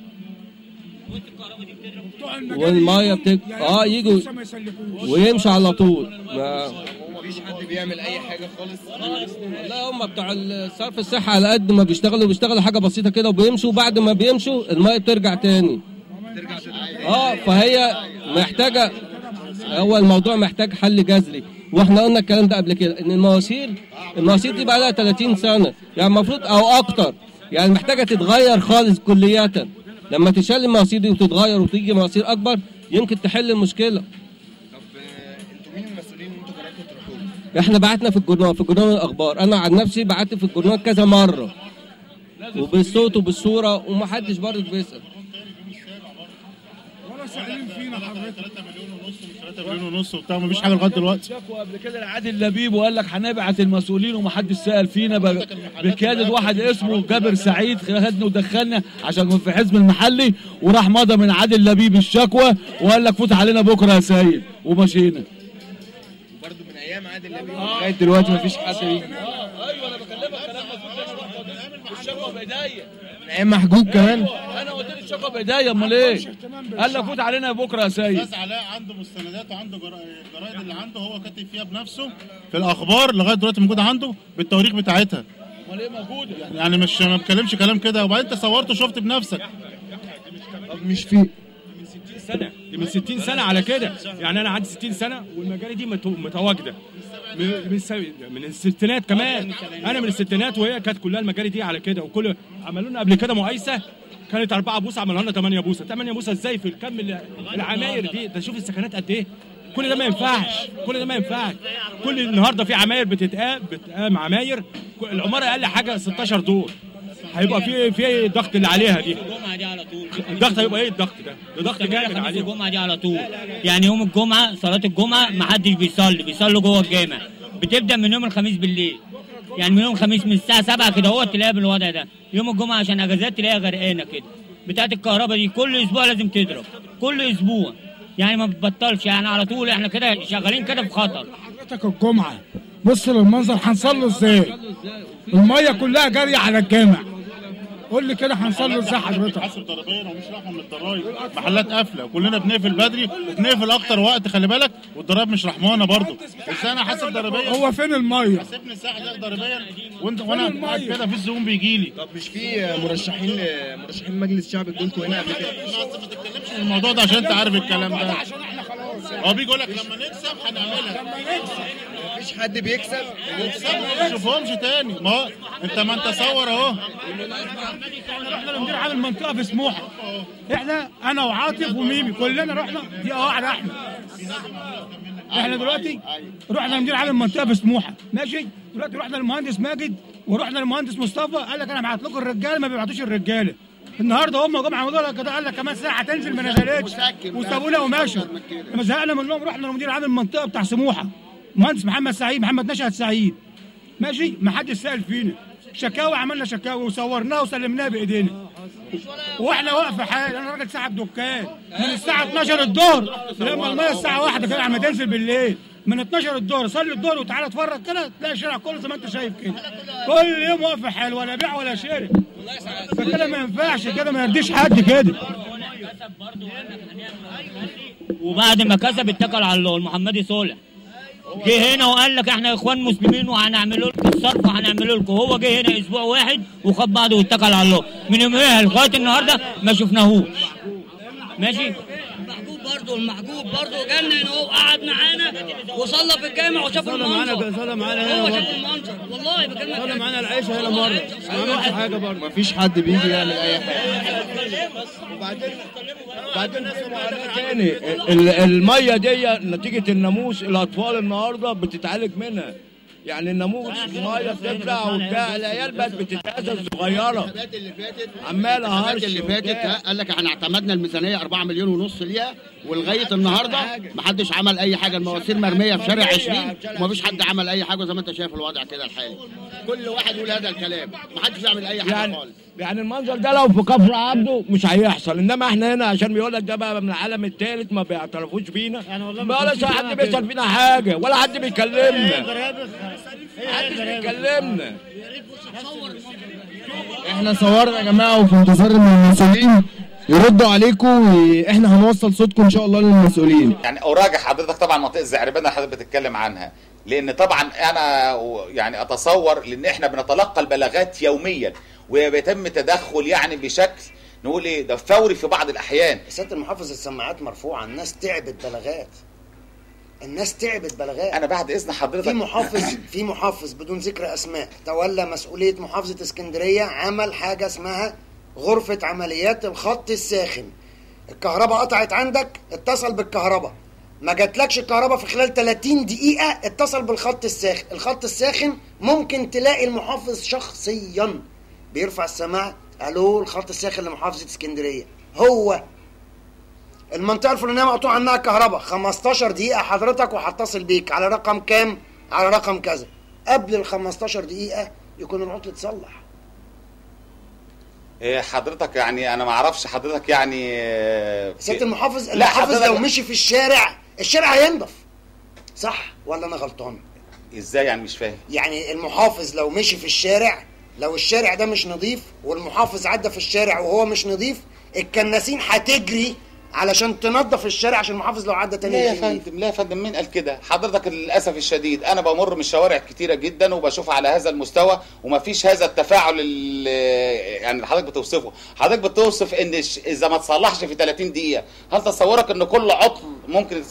والميه يجوا ويمشوا على طول. مفيش حد بيعمل اي حاجه خالص. لا هم بتوع الصرف الصحي على قد ما بيشتغلوا حاجه بسيطه كده وبيمشوا، وبعد ما بيمشوا الميه بترجع تاني. فهي محتاجه، هو الموضوع محتاج حل جذري. واحنا قلنا الكلام ده قبل كده ان المواسير دي بقى لها 30 سنه يعني المفروض او اكتر. يعني محتاجه تتغير خالص كليا. لما تشال المواسير دي وتتغير وتيجي مواسير اكبر يمكن تحل المشكله. طب انتوا مين المسؤولين اللي انتوا جربتوا تروحوا؟ احنا بعتنا في الجورنال الاخبار. انا عن نفسي بعت في الجورنال كذا مره وبالصوت وبالصوره ومحدش برضه بيسال. ولا سائلين فينا حضرتك. 3 مليون ونص وبتاع مفيش حاجه لغايه دلوقتي. شكوى قبل كده لعادل لبيب وقال لك هنبعت المسؤولين ومحدش سال فينا بكادة واحد اسمه جابر سعيد خدنا ودخلنا عشان في حزب المحلي، وراح مضى من عادل لبيب الشكوى وقال لك فوت علينا بكره يا سيد ومشينا. وبرده من ايام عادل لبيب لغايه دلوقتي مفيش حد بيجي. ايوه انا بكلمك كلام مظبوط. الشكوى بايديا من ايام محجوب كمان. انا قلت لك الشكوى بايديا امال ايه؟ قال لك فوت علينا بكره يا سيد. استاذ علاء عنده مستندات وعنده جرايد اللي عنده هو كاتب فيها بنفسه في الاخبار لغايه دلوقتي موجوده عنده بالتواريخ بتاعتها. امال ايه موجوده؟ يعني مش ما بتكلمش كلام كده، وبعدين انت صورت وشفت بنفسك. طب مش في من 60 سنه، دي من 60 سنه على كده، يعني انا عندي 60 سنه والمجاري دي متواجده من الستينات كمان. انا من الستينات وهي كانت كلها المجاري دي على كده، وكل عملوا لنا قبل كده مقايسه كانت 4 بوصه عملوها لنا 8 بوصه. 8 بوصه ازاي في الكم العماير دي؟ ده شوف السكنات قد ايه. كل ده ما ينفعش، كل ده ما ينفعش. كل النهارده في عماير بتتقام عماير، العماره اقل حاجه 16 دور. هيبقى في الضغط اللي عليها دي. الجمعه دي على طول الضغط هيبقى ايه الضغط ده؟ ده ضغط جامد عليها. الجمعه دي على طول، يعني يوم الجمعه صلاه الجمعه ما حدش بيصلوا جوه الجامع. بتبدا من يوم الخميس بالليل، يعني من يوم الخميس من الساعه 7 كده هو تلاقيها بالوضع ده. يوم الجمعه عشان اجازات تلاقيها غرقانه كده. بتاعت الكهرباء دي كل اسبوع لازم تضرب، كل اسبوع يعني ما بتبطلش، يعني على طول احنا كده شغالين كده في خطر. حضرتك الجمعه بص للمنظر، هنصلوا ازاي؟ الميه كلها جاريه على الجامع. قول لي كده هنصلوا ازاي حضرتك؟ حاسب ضريبيا ومش رقم من الضرايب، محلات قافله وكلنا بنقفل بدري وبنقفل اكتر وقت، خلي بالك، والضرايب مش رحمانه برضه. ازاي انا حاسب ضريبيا؟ هو فين الميه؟ حاسبني الساعه ده ضريبيا وانا قاعد كده في الزبون بيجي لي. طب مش في مرشحين مجلس الشعب جولكوا هنا قبل كده؟ ما تتكلمش في الموضوع ده عشان انت عارف الكلام ده. هو بيجي يقول لك لما نكسب هنعملها. مفيش حد بيكسب ما تشوفهمش تاني. ما هو ما انت صور اهو. احنا مدير عام المنطقه في سموحه، انا وعاطف وميمي كلنا رحنا دي واحده. احنا دلوقتي رحنا مدير عام المنطقه في سموحه، ماشي. دلوقتي رحنا للمهندس ماجد ورحنا للمهندس مصطفى، قال لك انا هبعت لكم الرجاله، ما بيبعتوش الرجاله. النهارده هم جم عملوا لك كده، قال لك كمان ساعه هتنزل، ما نزلتش وسابونا ومشوا. لما زهقنا منهم رحنا لمدير عام المنطقه بتاع سموحه، مهندس محمد نشأت سعيد، ماشي. ما حدش سأل فينا، شكاوى عملنا شكاوى وصورناها وسلمناها بايدينا، واحنا واقف حال. انا راجل صاحب دكان من الساعه 12 الظهر لما الميه الساعه 1 كده عم تنزل بالليل، من 12 الظهر صلي الظهر وتعالى اتفرج كده تلاقي الشارع كله زي ما انت شايف كده، كل يوم واقف حال، ولا بيع ولا شراء. فكده ما ينفعش، كده ما يرضيش حد كده. وبعد ما كسب اتكل على الله. المحمدي صالح جه هنا وقال لك احنا اخوان مسلمين وهنعمل لكم الصرف وهنعمل لكم. هو جه هنا اسبوع واحد وخد بعضه واتكل على الله. من يوميها لغايه النهارده ما شفناهوش، ماشي. المحجوب برضه جنن اهو، قعد معانا وصلى في الجامع وشاف المنظر. صلى معانا هو شاف المنظر، والله بكلمك. صلى معانا العيشه هنا مره، ما عملش حاجه برضه. مفيش حد بيجي يعمل اي حاجه. وبعدين تاني الميه دي نتيجه الناموس، الاطفال النهارده بتتعالج منها. يعني الناموس الميه بتطلع وبتاع، العيال بقت بتتاذى الصغيره عماله هرش. اللي فاتت قال لك احنا اعتمدنا الميزانيه 4 مليون ونص ليها، ولغايه النهارده ما حدش عمل اي حاجه. المواسير مرميه في شارع 20 ومفيش حد عمل اي حاجه، زي ما انت شايف الوضع كده الحالي. كل واحد يقول هذا الكلام، ما حدش بيعمل اي حاجه خالص. يعني المنظر ده لو في كفر عبده مش هيحصل، انما احنا هنا عشان بيقول لك ده بقى من العالم الثالث ما بيعترفوش بينا، ولا حد بيسال فينا حاجه ولا حد بيكلمنا. محدش بيكلمنا. احنا صورنا يا جماعه وفي انتظار ان المسؤولين يردوا عليكم، واحنا هنوصل صوتكم ان شاء الله للمسؤولين. يعني اراجع حضرتك طبعا منطقه زعربانه اللي حضرتك بتتكلم عنها، لان طبعا انا يعني اتصور لان احنا بنتلقى البلاغات يوميا وبيتم تدخل يعني بشكل نقول ايه ده فوري في بعض الاحيان. سياده المحافظ السماعات مرفوعه، الناس تعبت بلاغات، الناس تعبت بلاغات. انا بعد اذن حضرتك في محافظ بدون ذكر اسماء تولى مسؤوليه محافظه اسكندريه، عمل حاجه اسمها غرفه عمليات الخط الساخن. الكهرباء قطعت عندك، اتصل بالكهرباء، ما جاتلكش الكهرباء في خلال 30 دقيقه اتصل بالخط الساخن. الخط الساخن ممكن تلاقي المحافظ شخصيا بيرفع السماعه، الو الخط الساخن لمحافظه اسكندريه، هو المنطقه الفلانيه مقطوع عنها الكهرباء، 15 دقيقه حضرتك وهتصل بيك على رقم كام، على رقم كذا. قبل ال 15 دقيقه يكون العطل اتصلح. حضرتك يعني انا ما اعرفش حضرتك يعني سياده المحافظ لو مشي في الشارع هينضف، صح ولا انا غلطان؟ ازاي يعني مش فاهم؟ يعني المحافظ لو مشي في الشارع، لو الشارع ده مش نظيف والمحافظ عدى في الشارع وهو مش نظيف، الكناسين هتجري علشان تنظف الشارع عشان المحافظ لو عدى تاني لا يا فندم، لا يا فندم، مين قال كده؟ حضرتك للاسف الشديد انا بمر من شوارع كتيره جدا وبشوف على هذا المستوى ومفيش هذا التفاعل يعني حضرتك بتوصفه. حضرتك بتوصف ان اذا ما تصلحش في 30 دقيقه، هل تصورك ان كل عطل ممكن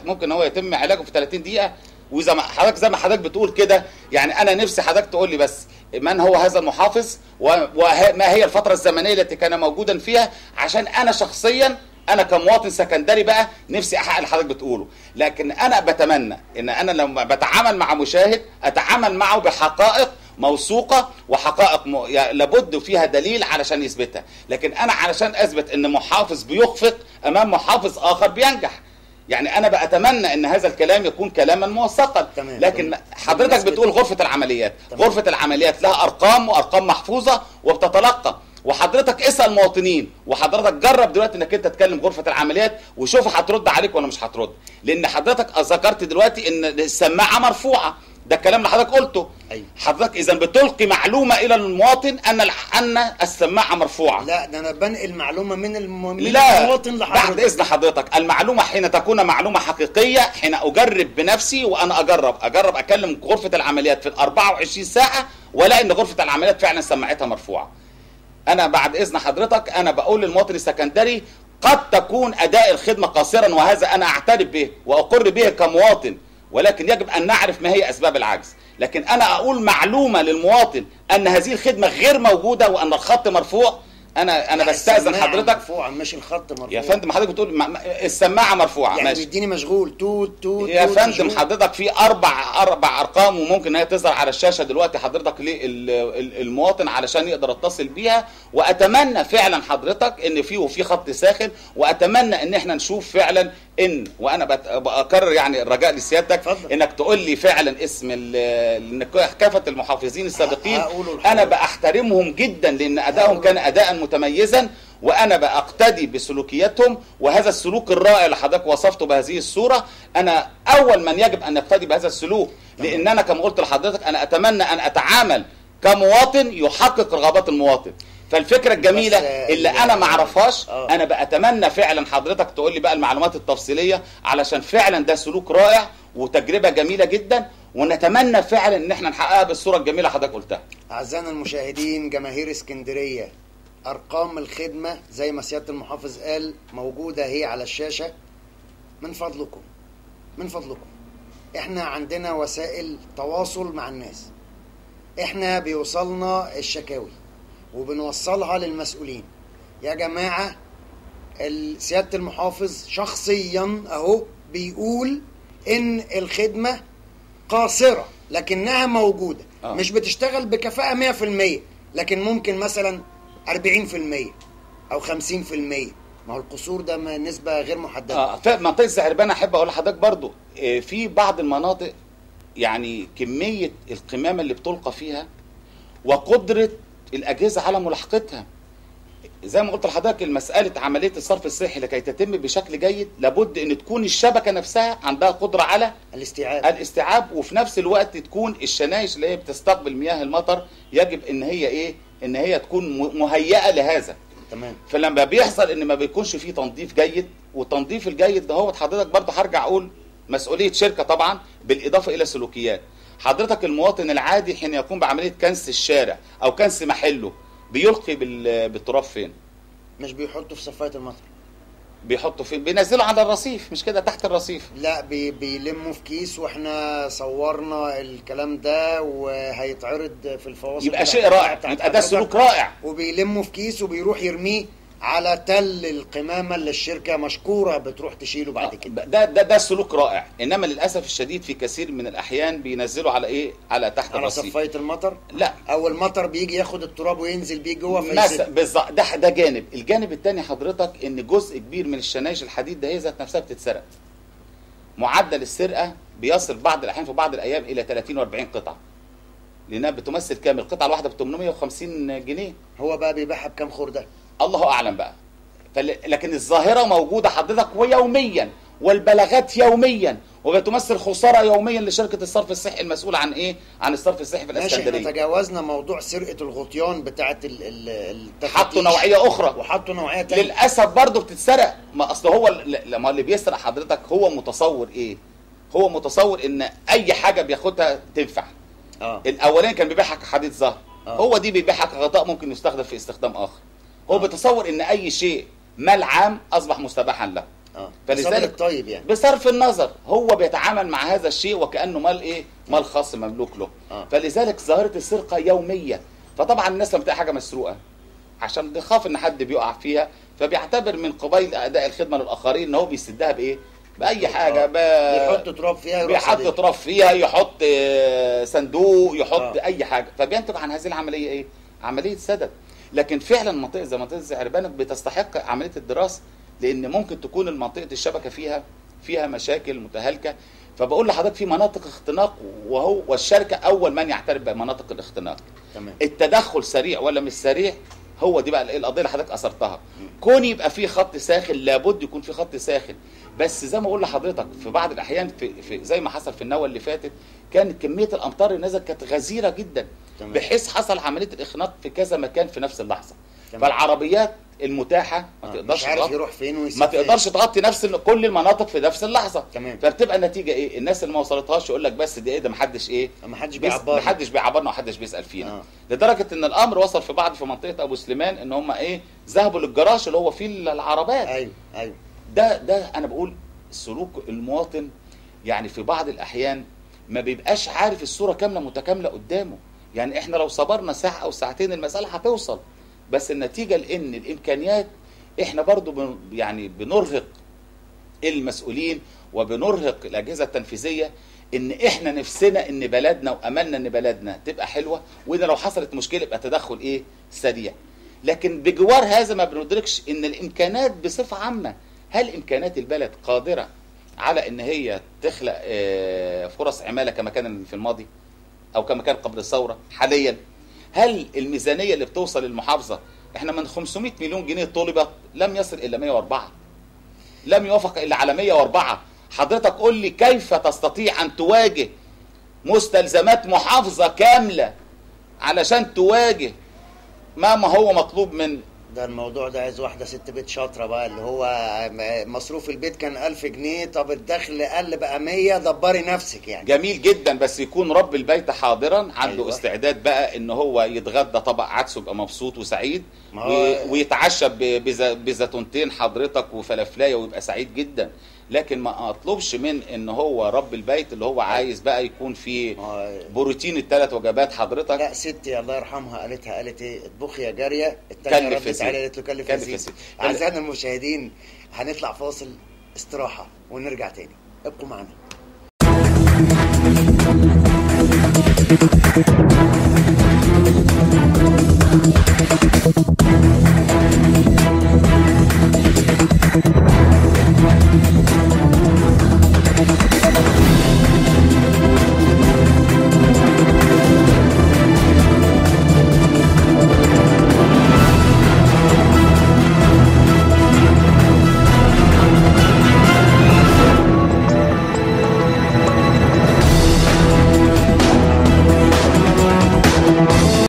ممكن هو يتم علاجه في 30 دقيقه؟ واذا ما حضرتك زي ما حضرتك بتقول كده، يعني انا نفسي حضرتك تقول لي بس من هو هذا المحافظ وما هي الفتره الزمنيه التي كان موجودا فيها، عشان انا شخصيا انا كمواطن سكندري بقى نفسي احقق اللي حضرتك بتقوله. لكن انا بتمنى ان انا لما بتعامل مع مشاهد اتعامل معه بحقائق موثوقه وحقائق لابد فيها دليل علشان يثبتها. لكن انا علشان اثبت ان محافظ بيخفق امام محافظ اخر بينجح، يعني انا بأتمنى ان هذا الكلام يكون كلاما موثقا. لكن حضرتك بتقول غرفه العمليات، غرفه العمليات لها ارقام وارقام محفوظه وبتتلقى، وحضرتك اسال مواطنين، وحضرتك جرب دلوقتي انك انت تكلم غرفه العمليات وشوف هترد عليك ولا مش هترد. لان حضرتك ذكرت دلوقتي ان السماعه مرفوعه، ده الكلام اللي حضرتك قلته. حضرتك اذا بتلقي معلومه الى المواطن ان السماعه مرفوعه. لا، ده انا بنقل معلومه من المواطن لحضرتك. بعد اذن حضرتك، المعلومه حين تكون معلومه حقيقيه، حين اجرب بنفسي وانا اجرب اكلم غرفه العمليات في ال 24 ساعه ولا ان غرفه العمليات فعلا سماعتها مرفوعه. انا بعد اذن حضرتك انا بقول للمواطن السكندري قد تكون اداء الخدمه قاصرا، وهذا انا اعترف به واقر به كمواطن، ولكن يجب ان نعرف ما هي اسباب العجز. لكن انا اقول معلومه للمواطن ان هذه الخدمه غير موجوده وان الخط مرفوع، انا بستاذن حضرتك. مرفوعه مش الخط مرفوع يا فندم. حضرتك بتقول السماعه مرفوعه، يعني ماشي، بيديني مشغول توت توت يا توت فندم. مشغول. حضرتك في اربع ارقام وممكن هي تظهر على الشاشه دلوقتي حضرتك للمواطن علشان يقدر يتصل بيها. واتمنى فعلا حضرتك ان في خط ساخن، واتمنى ان احنا نشوف فعلا ان، وانا بكرر يعني الرجاء لسيادتك انك تقول لي فعلا اسم كافه المحافظين السابقين. انا بأحترمهم جدا لان ادائهم كان اداء متميزا، وانا بأقتدي بسلوكياتهم، وهذا السلوك الرائع اللي حضرتك وصفته بهذه الصوره انا اول من يجب ان يقتدي بهذا السلوك. لان انا كما قلت لحضرتك انا اتمنى ان اتعامل كمواطن يحقق رغبات المواطن. فالفكره الجميله اللي انا ما اعرفهاش انا بأتمنى فعلا حضرتك تقول لي بقى المعلومات التفصيليه، علشان فعلا ده سلوك رائع وتجربه جميله جدا، ونتمنى فعلا ان احنا نحققها بالصوره الجميله اللي حضرتك قلتها. اعزائنا المشاهدين، جماهير اسكندريه، ارقام الخدمه زي ما سياده المحافظ قال موجوده هي على الشاشه. من فضلكم من فضلكم، احنا عندنا وسائل تواصل مع الناس، احنا بيوصلنا الشكاوي وبنوصلها للمسؤولين. يا جماعه سياده المحافظ شخصيا اهو بيقول ان الخدمه قاصره لكنها موجوده، مش بتشتغل بكفاءه 100%، لكن ممكن مثلا 40% او 50%. ما هو القصور ده نسبه غير محدده. في منطقه زعربانه احب اقول لحضرتك برضو في بعض المناطق يعني كميه القمامه اللي بتلقى فيها وقدره الاجهزه على ملاحقتها. زي ما قلت لحضرتك المساله عمليه الصرف الصحي لكي تتم بشكل جيد لابد ان تكون الشبكه نفسها عندها قدره على الاستيعاب، وفي نفس الوقت تكون الشنايش اللي هي بتستقبل مياه المطر يجب ان هي ان هي تكون مهيئه لهذا. تمام. فلما بيحصل ان ما بيكونش فيه تنظيف جيد، والتنظيف الجيد ده هو حضرتك برضه هرجع اقول مسؤوليه شركه طبعا بالاضافه الى سلوكيات. حضرتك المواطن العادي حين يقوم بعمليه كنس الشارع او كنس محله بيلقي بالتراب فين؟ مش بيحطه في صفايه المطر. بيحطوا فين؟ بينزلوا على الرصيف، مش كده تحت الرصيف؟ لا، بيلموا في كيس، واحنا صورنا الكلام ده وهيتعرض في الفواصل. يبقى شيء رائع، يبقى ده سلوك رائع. وبيلموا في كيس وبيروح يرميه على تل القمامه اللي الشركه مشكوره بتروح تشيله بعد كده. ده سلوك رائع، انما للاسف الشديد في كثير من الاحيان بينزلوا على ايه؟ على تحت الرصيف، على صفايه المطر. لا، او المطر بيجي ياخد التراب وينزل بيه جوه بالظبط. ده جانب. الجانب الثاني حضرتك ان جزء كبير من الشنايش الحديد ده هي ذات نفسها بتتسرق. معدل السرقه بيصل بعض الاحيان في بعض الايام الى 30 و40 قطعه، لانها بتمثل كام؟ القطعه الواحده ب 850 جنيه. هو بقى بيبيعها بكام خرده؟ الله اعلم بقى. لكن الظاهره موجوده حضرتك ويوميا، والبلاغات يوميا، وبتمثل خساره يوميا لشركه الصرف الصحي المسؤوله عن ايه؟ عن الصرف الصحي في ماشي، الاسكندريه. احنا تجاوزنا موضوع سرقه الغطيان بتاعه التفتيش، حطوا نوعيه اخرى وحطوا نوعيه ثانيه. للاسف برضه بتتسرق. ما اصل هو لما اللي بيسرق حضرتك هو متصور ايه؟ هو متصور ان اي حاجه بياخدها تنفع. الاولاني كان بيبيعها كحديد زهر، هو دي بيبيعها كغطاء ممكن يستخدم في استخدام اخر. هو بيتصور ان اي شيء مال عام اصبح مستباحا له. فلذلك طيب يعني بصرف النظر هو بيتعامل مع هذا الشيء وكانه مال ايه؟ مال خاص مملوك له. فلذلك ظاهره السرقه يوميه. فطبعا الناس لما تلاقي حاجه مسروقه عشان بيخاف ان حد بيقع فيها، فبيعتبر من قبيل اداء الخدمه للاخرين ان هو بيسدها بايه؟ باي حاجه بيحط تراب فيها، بيحط تراب فيها، يحط صندوق، يحط اي حاجه، فبينتج عن هذه العمليه ايه؟ عمليه سدد. لكن فعلا منطقه زي منطقه زعربانة بتستحق عمليه الدراسه، لان ممكن تكون منطقه الشبكه فيها مشاكل متهالكه. فبقول لحضرتك في مناطق اختناق، والشركه اول من يعترف بمناطق الاختناق. تمام. التدخل سريع ولا مش سريع، هو دي بقى القضيه اللي حضرتك اثرتها. كون يبقى في خط ساخن، لابد يكون في خط ساخن، بس زي ما اقول لحضرتك في بعض الاحيان في زي ما حصل في النوى اللي فاتت، كانت كميه الامطار اللي نزلت كانت غزيره جدا. تمام. بحيث حصل عمليه الاخناق في كذا مكان في نفس اللحظه. تمام. فالعربيات المتاحه ما تقدرش مش عارف يروح فين ويسيب ما تقدرش تغطي نفس كل المناطق في نفس اللحظه. تمام. فبتبقى النتيجه ايه؟ الناس اللي ما وصلتهاش يقول لك بس ده ايه ده، ما حدش بيعبرنا ومحدش بيسال فينا. لدرجه ان الامر وصل في منطقه ابو سليمان ان هم ايه؟ ذهبوا للجراج اللي هو فيه العربات. ايوه ده انا بقول سلوك المواطن يعني في بعض الاحيان ما بيبقاش عارف الصوره كامله متكامله قدامه. يعني احنا لو صبرنا ساعه او ساعتين المساله هتوصل، بس النتيجه لان الامكانيات احنا برضو يعني بنرهق المسؤولين وبنرهق الاجهزه التنفيذيه، ان احنا نفسنا ان بلدنا واملنا ان بلدنا تبقى حلوه، وان لو حصلت مشكله يبقى تدخل ايه؟ سريع. لكن بجوار هذا ما بندركش ان الامكانات بصفه عامه، هل امكانات البلد قادره على ان هي تخلق فرص عماله كما كان في الماضي او كما كان قبل الثوره حاليا؟ هل الميزانيه اللي بتوصل للمحافظه، احنا من 500 مليون جنيه طلبت لم يصل الا 104، لم يوافق الا على 104. حضرتك قول لي كيف تستطيع ان تواجه مستلزمات محافظه كامله علشان تواجه ما هو مطلوب من ده؟ الموضوع ده عايز واحده ست بيت شاطره بقى، اللي هو مصروف البيت كان 1000 جنيه، طب الدخل قل بقى 100، دبري نفسك يعني. جميل جدا، بس يكون رب البيت حاضرا عنده استعداد بقى ان هو يتغدى طبق عدس ويبقى مبسوط وسعيد، ويتعشى بزيتونتين حضرتك وفلافلايه ويبقى سعيد جدا. لكن ما اطلبش من ان هو رب البيت اللي هو عايز بقى يكون في بروتين الثلاث وجبات حضرتك. لا ستي الله يرحمها قالت ايه؟ اطبخي يا جاريه. الثانيه ردت عليها قالت له كلف يزيد. اعزائنا المشاهدين هنطلع فاصل استراحه ونرجع تاني، ابقوا معنا.